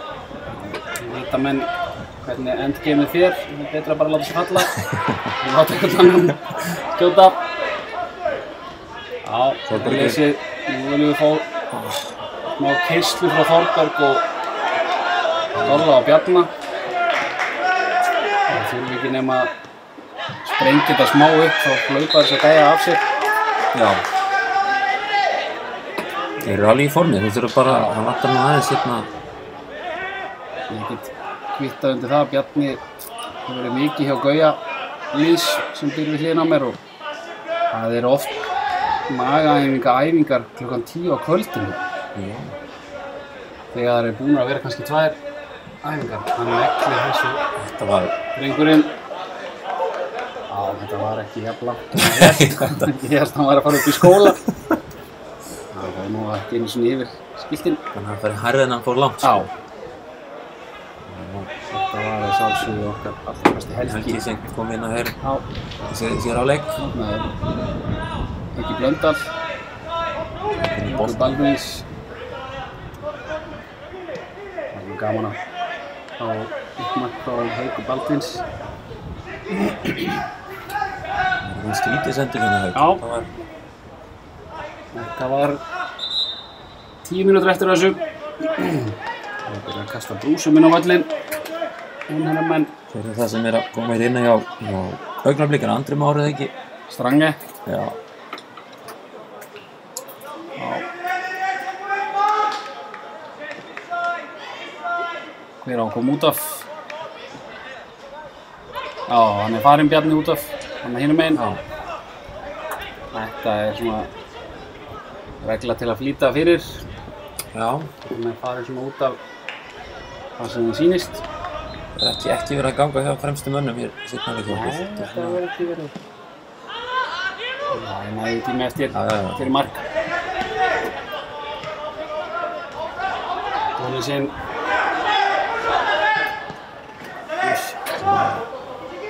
Speaker 3: Vita menn hvernig endgameið fer, það er betra að bara láta sig falla. Og láta einhvern annan skjóta. Já, þetta er lesið. Nú viljum við fá smá keislu frá Þorberg og Dolla og Bjarna. Það þurfum ekki nema að sprengja þetta smá upp, þá hlaupa þess að gæja af sér.
Speaker 4: Já. Þeir eru alveg í formi, þú þurfum bara að vantar nú aðeins hérna.
Speaker 3: Ég get kvittað undir það að Bjarni hefur verið mikið hjá Gauja Lýs sem býr við hliðina á mér og það eru oft magaæfingar klukkan 10 á kvöldinu.
Speaker 4: Já.
Speaker 3: Þegar það eru búin að vera kannski 2 æfingar. Hann neglir þessu
Speaker 4: Þetta var...
Speaker 3: drengurinn. Já, þetta var ekki jafn langt og ég hélt að hann var að fara upp í skóla. Það var nú ekki einu svona yfir skiltinn.
Speaker 4: Þannig að hann fyrir hærrið en hann fór langt.
Speaker 3: Já. Þetta var að sjálfsögðu okkar allra besti Helgi.
Speaker 4: Helgi sem kom inn að hér
Speaker 3: Já.
Speaker 4: á leik.
Speaker 3: Helgi Blöndal. Haukur Baldvins. Það var gaman að fá uppmark frá Haukur Baldvins.
Speaker 4: Það var skrítið sendingin að Hauk.
Speaker 3: Þetta var 10 mínútur eftir þessu. Það byrja að kasta brúsum inn á völlinn. Hennar menn.
Speaker 4: Þeir eru það sem er að koma hér inn hjá Augnablik, en Andri Már eða ekki?
Speaker 3: Strange.
Speaker 4: Já.
Speaker 3: Hver á að koma út af? Já, hann er farinn Bjarni út af. Hann er hinum meginn. Þetta er svona regla til að flýta fyrir.
Speaker 4: Já.
Speaker 3: Hann er farinn svona út af það sem það sýnist.
Speaker 4: Það er ekki verið að ganga hjá fremstu mönnum hér seinna leik hjá okkur.
Speaker 3: Nei, þetta verður ekki verið. Það er nægði tími eftir fyrir mark. Tónið sinn.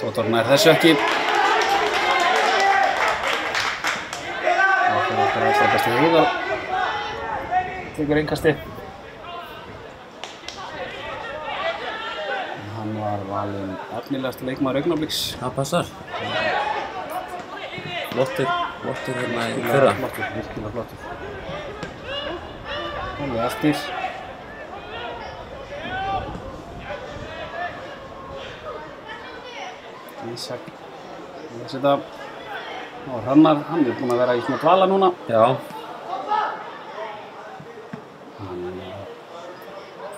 Speaker 3: Tótor nær þessu ekki. Það fyrir okkar allra besti Heiðar. Tekur innkasti. Hann var valinn efnilegasti leikmaður Augnabliks.
Speaker 4: Það passar. Flottur hérna í fyrra.
Speaker 3: Flottur, virkilega flottur. Alveg eftir. Ísak. Þetta og Hrannar, hann er búinn að vera í svona dvala núna.
Speaker 4: Já.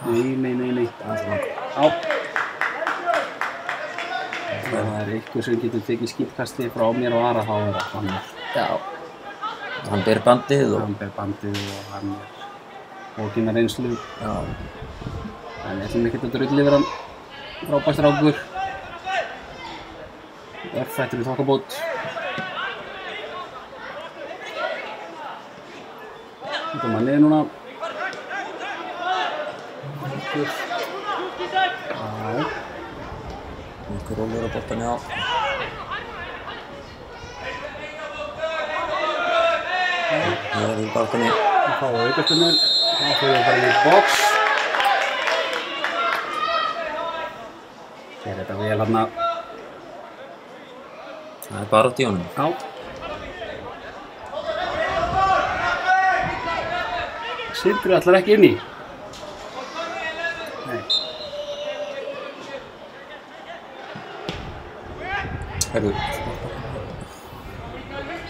Speaker 3: Nei. Já. Ef það er einhver sem getur tekið skipkasti frá mér og Ara þá er það Hrannar.
Speaker 4: Já. Hann ber bandið og...
Speaker 3: Hann ber bandið og hann er bókin með reynslu.
Speaker 4: Já.
Speaker 3: En ég ætlum ekkert að drulla yfir hann. Frábær strákur. Örfættur í þokkabót. Þetta er mannið núna.
Speaker 4: Einhver rólur á boltann, já. Það er í balkonni.
Speaker 3: Það fáum við aukaspyrnu. Það fyrir við bara í box. Hér er þetta vel hérna.
Speaker 4: Það er bara átt í honum.
Speaker 3: Já. Sindri ætlar ekki inn í. Nei.
Speaker 4: Herru.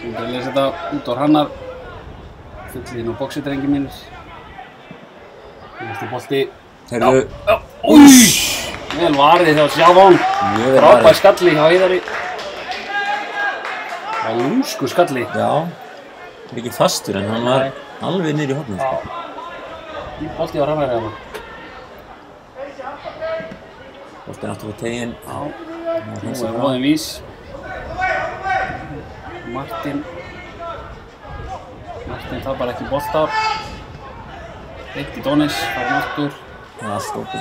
Speaker 3: Sindri lesi þetta út á Hrannar. Fyllið inn á boxi, drengi mínir. Næstu bolti.
Speaker 4: Herru.
Speaker 3: Új! Vel varið hjá Sjávon.
Speaker 4: Mjög vel
Speaker 3: Frábær
Speaker 4: varið.
Speaker 3: skalli hjá Heiðari. Það var lúmskur skalli.
Speaker 4: Já. Mikið fastur en hann var alveg niður í hornið.
Speaker 3: Í bolti á Hrannar hérna.
Speaker 4: Boltinn átti við teginn.
Speaker 3: Já. Nú er Róðin vís. Martin tapar ekki bolta. Beint í Dónis, farin aftur.
Speaker 4: Það er allt opið.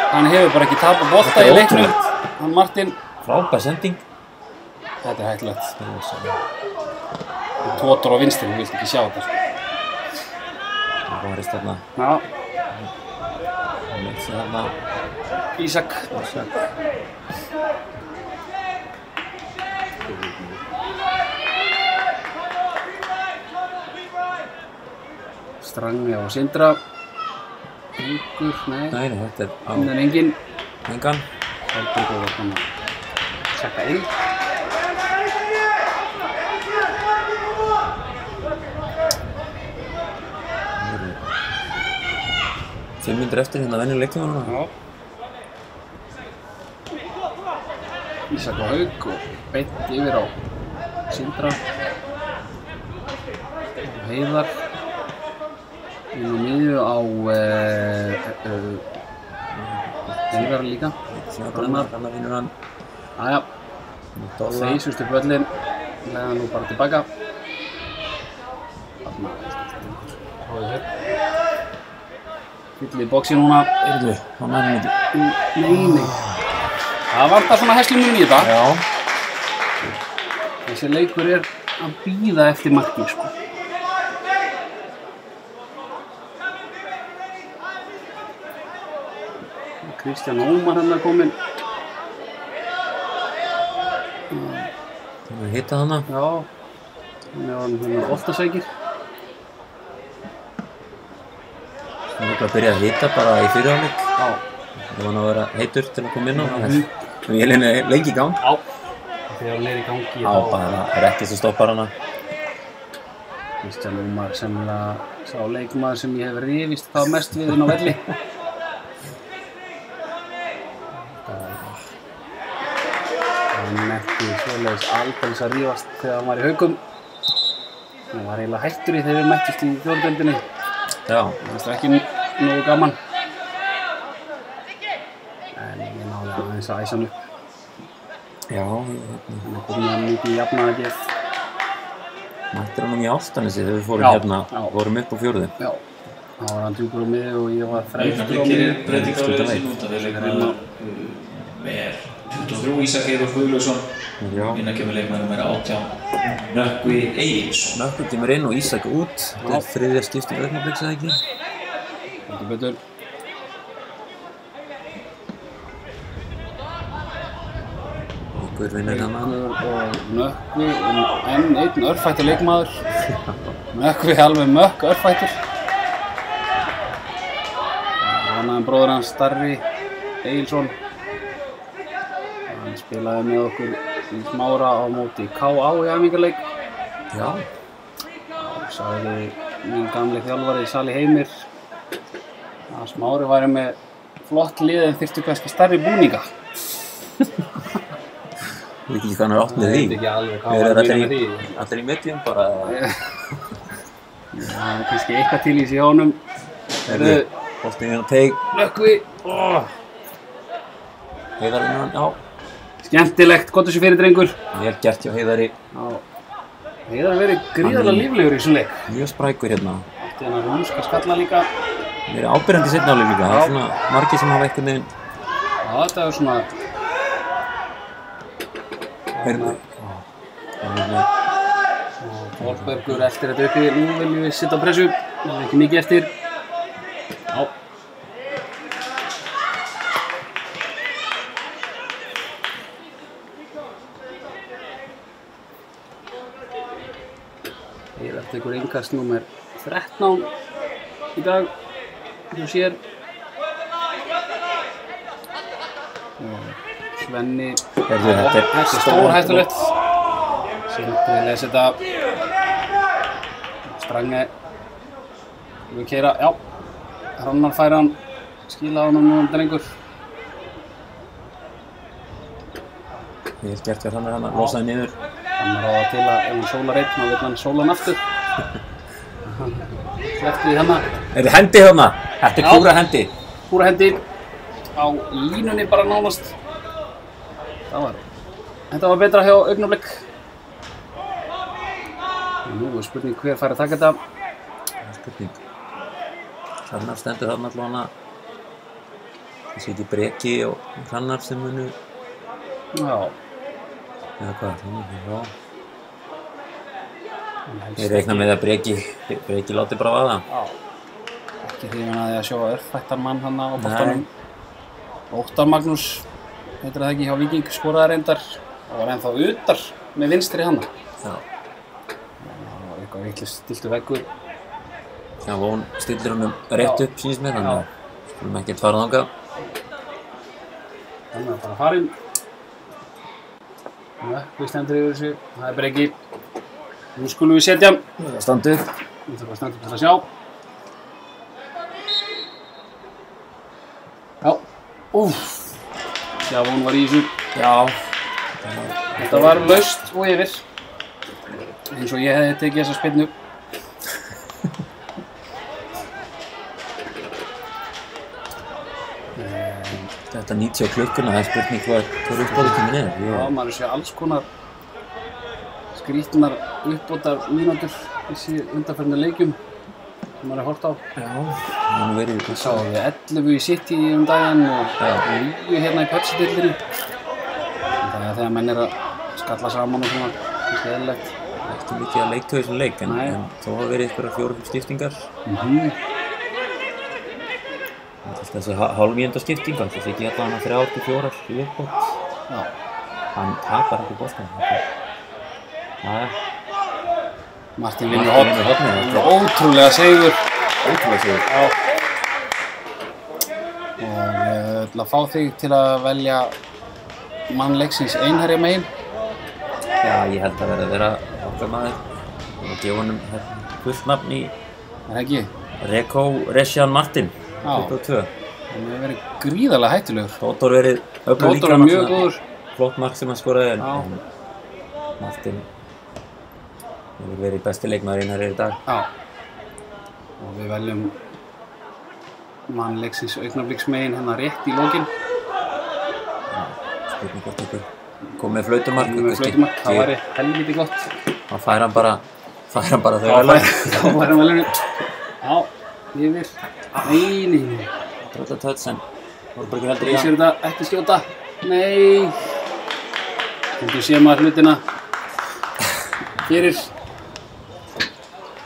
Speaker 3: Hann hefur bara ekki tapað bolta í leiknum. Hann Martin.
Speaker 4: Frábær sending.
Speaker 3: Þetta er hættulegt. Tótur á vinstri, þú vilt ekki sjá þetta.
Speaker 4: Það varist þarna.
Speaker 3: Já.
Speaker 4: Það veit sér þarna.
Speaker 3: Ísak. Strangi á Sindra. Haukur, nei.
Speaker 4: Nei, þetta er á
Speaker 3: Engin.
Speaker 4: Engan.
Speaker 3: Haukur var hann að tjekka inn.
Speaker 4: 5 mínútur eftir hérna venjuleg leiktíma.
Speaker 3: Já. Ísak og Hauk og beint yfir á Sindra. Heiðar. Inn á miðju á Heiðar líka.
Speaker 4: Rannar vinnur hann.
Speaker 3: Jæja. Þeysust upp völlin. Legða nú bara tilbaka. Fyll í boxi núna.
Speaker 4: Heyrðu, hann er ekki.
Speaker 3: Nei. Það vantar svona hæslumunum í þetta.
Speaker 4: Já.
Speaker 3: Þessi leikur er að bíða eftir marki, sko. Kristján Ómar hann er kominn.
Speaker 4: Það er hittað hana.
Speaker 3: Já. Hann er hann boltasækir.
Speaker 4: Það er að byrja að hitta bara í fyrirháleik.
Speaker 3: Já.
Speaker 4: Það var nú að vera heitur til að koma inn á. Ég er lengi í gang.
Speaker 3: Já. Þegar hann er í gangi
Speaker 4: Já, bara rétti sem stoppar hana.
Speaker 3: Kristján Ómar semlega sá leikmaður sem ég hef rifist hvað mest við inn á velli. Hann ekki svoleiðis aldeilis að rífast þegar hann var í Haukum. Hann var eiginlega hættur í þegar við mættust í fjórðdeildinni.
Speaker 4: Já.
Speaker 3: Það ekki nógu gaman. En ég náði aðeins að æsa hann upp.
Speaker 4: Já,
Speaker 3: Hann kom með mikið jafnaðargjöf.
Speaker 4: mættir hann í Álftanesi þegar við fórum hérna, vorum upp á fjórðu.
Speaker 3: Já. Það var hann djúpur á miðju og ég var fremstur á
Speaker 1: Augnablik
Speaker 3: miðju.
Speaker 1: gerir breytingar á liði sínu út af því leikmaður er 23 Ísak Heiðar Guðlaugsson.
Speaker 4: Já.
Speaker 1: Innan kemur leikmaður númer 18 Nökkvi Egilsson.
Speaker 4: Nökkvi kemur inn og Ísak út. Þetta er þriðja skipti Augnabliks eða ekki?
Speaker 3: Heldur betur.
Speaker 4: Ykkur vinnur hana.
Speaker 3: Ykkur og Nökkvi, enn einn örfættur leikmaður. Nökkvi alveg mökk örfættur. Ánægðan bróður hans Starri Egilsson. Hann spilaði með okkur í Smára á móti KA í æfingarleik.
Speaker 4: Já.
Speaker 3: Sagði minn gamli þjálfari Sali Heimir að Smári væri með flott lið en þyrfti kannski stærri búninga.
Speaker 4: Ég veit ekki hvað hann er átt með því.
Speaker 3: Ég veit ekki alveg hvað
Speaker 4: Þeir
Speaker 3: hann
Speaker 4: eru
Speaker 3: er með því.
Speaker 4: allir í miðjum bara.
Speaker 3: Já, kannski eitthvað til í sig hjá honum.
Speaker 4: Boltinn hérna teig.
Speaker 3: Nökkvi.
Speaker 4: Heiðar vinnur hann, já.
Speaker 3: Skemmtilegt, gott þessu fyrir drengur.
Speaker 4: Vel gert hjá Heiðari.
Speaker 3: Já. Heiðar verið gríðarlega líflegur í þessum leik.
Speaker 4: Mjög sprækur hérna.
Speaker 3: Átti hann að rúmska skalla líka.
Speaker 4: Verið ábyrjandi seinni hálfleik líka. Það er svona margir sem hafa einhvern veginn.
Speaker 3: Já, þetta er svona...
Speaker 4: Heyrðu.
Speaker 3: Þorbergur eftir þetta uppi. Nú viljum við setja á pressu. Það er ekki mikið eftir. Já. Heiðar tekur innkast númer 13 í dag. Þú sér. Svenni.
Speaker 4: Þetta er
Speaker 3: stórhættulegt. Sindri les þetta. Strange. Við keyra, já. Hrannar fær hann. Skila honum nú drengur.
Speaker 4: Vel gert hjá Hrannar hann, losaði niður.
Speaker 3: Hann ráða til að ef hann sólar einn, þá vill hann sóla hann aftur. Sleppti því hana.
Speaker 4: Er þið hendi hérna? Þetta er púra hendi.
Speaker 3: Púra hendi. Á línunni bara nánast. Þetta var betra hjá Augnablik. Nú er spurning hver fær að taka þetta.
Speaker 4: Það er spurning. Hrannar stendur þarna allavega. Það sé ekki Breki og Hrannar sem munu
Speaker 3: Já.
Speaker 4: Eða hvað, þannig, já. Ég reikna með að Breki láti bara vaða.
Speaker 3: Já. Ekki hrifinn að því að sjá örfættan mann hann á boltanum. Óttar Magnús, heitir það ekki, hjá Víking, skoraði reyndar og var ennþá utar með vinstri hanna.
Speaker 4: Já.
Speaker 3: Það var eitthvað vitlaust stiltu veggur.
Speaker 4: Já, von stillir honum rétt upp, sýnist mér, þannig að skulum ekkert fara þangað.
Speaker 3: Þannig að bara farinn. Við stendur yfir þessu, það er Breki. Nú skulum við setja hann.
Speaker 4: Standa upp.
Speaker 3: Nú þurfum við að standa upp til að sjá. Já, Já, hún var í þessu.
Speaker 4: Já.
Speaker 3: Þetta var laust og yfir. Eins og ég hefði tekið þessa spyrnu.
Speaker 4: Þetta 90 á klukkuna, það er spurning hvað uppbótartíminn er.
Speaker 3: Já, maður sé alls konar skrítnar uppbótar mínútur þessi undanferðinu leikjum sem maður hort á.
Speaker 4: Já, það er verið í
Speaker 3: Sá við 11 í City daginn og 9 hérna í Pepsi-deildinni. Það er þegar menn að skalla saman og svona, kannski eðlilegt.
Speaker 4: Ekki mikið að leiktöðu þessum leik, en þó hafa verið einhverjar 4-5 skiptingar. Þessi hálfmínúnda skipting, það sé ekki allavega 3-4 í uppbót.
Speaker 3: Já.
Speaker 4: Hann tapar ekki boltann.
Speaker 3: Martin vinnur hornið. Ótrúlega sigur.
Speaker 4: Ótrúlega sigur.
Speaker 3: Já. Og ég ætla að fá þig til að velja mann leiksins Einherja megin.
Speaker 4: Já, ég held að vera okkar maður og gefa honum fullt nafn í
Speaker 3: Það ekki?
Speaker 4: Rekó Resjan Martin.
Speaker 3: Já.
Speaker 4: 22.
Speaker 3: Hann hefur verið gríðarlega hættulegur.
Speaker 4: Tótor verið öflug líka.
Speaker 3: Tótor var mjög góður.
Speaker 4: Flott mark sem hann skoraði en Martin hefur verið besti leikmaður Einherja í dag.
Speaker 3: Já. Og við veljum mann leiksins Augnabliksmegin hérna rétt í lokin.
Speaker 4: Já, spurning hvort einhver kom með flautumark.
Speaker 3: Það væri helviti gott.
Speaker 4: Þá fær hann bara þau verðlaun.
Speaker 3: Þá fær hann verðlaun. Já, yfir. Nei.
Speaker 4: Tröllatöts en Þorbergur heldur í
Speaker 3: Ég sér þetta ekki skjóta. Nei. Þú sé maður hlutina fyrir.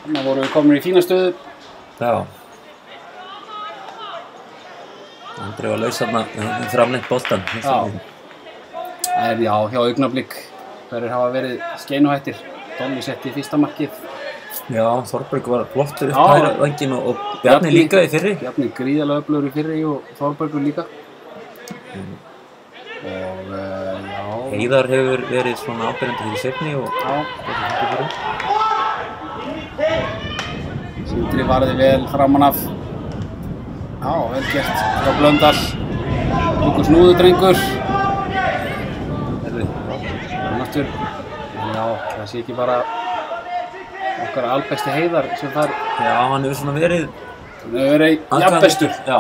Speaker 3: Þannig vorum við komin í fína stöðu.
Speaker 4: Já. Andri var laus þarna framlengt boltann.
Speaker 3: Já. Það er hjá Augnablik. Hverjir hafa verið skeinuhættir. Dolly setti fyrsta markið.
Speaker 4: Já, Þorbergur var flottur upp hægra vænginn og Bjarni líka í fyrri.
Speaker 3: Bjarni gríðarlega öflugur í fyrri og Þorbergur líka. Og já.
Speaker 4: Heiðar hefur verið svona ábyrjandi fyrir seinni og
Speaker 3: Sindri varði vel framan af. Já, vel gert frá Blöndal. Lukas Núðudrengur. Náttúr. Já, það sé ekki bara okkar albesti Heiðar sem þar.
Speaker 4: Já, hann hefur svona verið.
Speaker 3: Hann hefur verið jafnbestur.
Speaker 4: Já.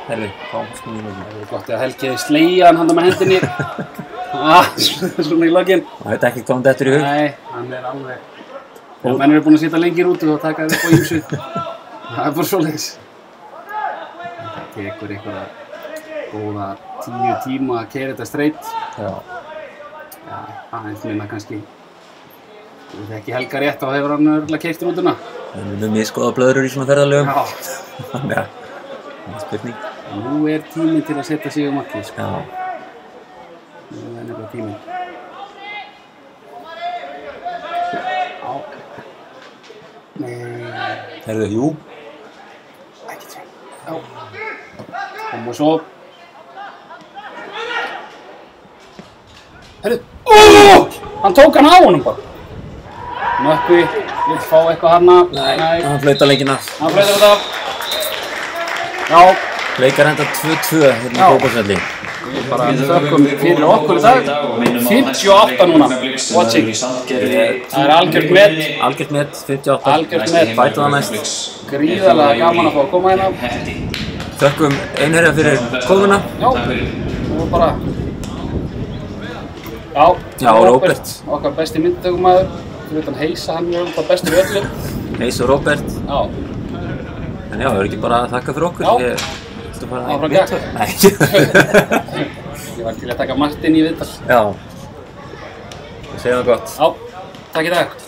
Speaker 4: Herri, fámskum í lokin.
Speaker 3: Það er gott að Helgi hefði slegið hann handa með hendinni. Svona í lokin.
Speaker 4: Það veit ekki komið eftir í hug.
Speaker 3: Nei, hann er alveg. Þegar menn eru búin að sitja lengir úti og taka þér upp á ýmsu. Það er bara svoleiðis. Það tekur einhverja góða 10 tíma að keyra þetta streitt.
Speaker 4: Já.
Speaker 3: Já, aðeins minna kannski. Þú veit ekki Helga rétt þá hefur hann örugglega keyrt í rútuna.
Speaker 4: En við erum misgóða blöðrur í svona ferðalögum.
Speaker 3: Já.
Speaker 4: Þannig að það er spurning.
Speaker 3: Nú er tíminn til að setja sig um markið, sko.
Speaker 4: Já.
Speaker 3: Nú er nefnilega tíminn. Já. Nei.
Speaker 4: Herðu, jú.
Speaker 3: Ekki tveim. Já. Kom og svo. Herru. Hann tók hann á honum bara. Nökkvi vill fá eitthvað hana.
Speaker 4: Nei. Hann flautar leikinn af.
Speaker 3: Hann flautar þetta af. Já.
Speaker 4: Leikar enda 2-2 hérna í fótboltavelli.
Speaker 3: Við bara þökkum fyrir okkur í dag. 58 núna. Watching. Það er algjört met.
Speaker 4: Algjört met, 58.
Speaker 3: Algjört met.
Speaker 4: Bæta það næst.
Speaker 3: Gríðarlega gaman að fá að koma hérna.
Speaker 4: Þökkum Einherja fyrir komuna.
Speaker 3: Já. Og bara. Já,
Speaker 4: Róbert.
Speaker 3: Okkar besti myndtökumæður. Fyrir utan Heisa, hann er það bestur í öllu.
Speaker 4: Heisa og Róbert.
Speaker 3: Já.
Speaker 4: En já, það er ekki bara að þakka fyrir okkur.
Speaker 3: Já.
Speaker 4: Viltu fara
Speaker 3: Áfram
Speaker 4: í viðtöl? Nei.
Speaker 3: Ég var til að taka Martin í viðtal.
Speaker 4: Já. Segðu það gott.
Speaker 3: Já, takk í dag.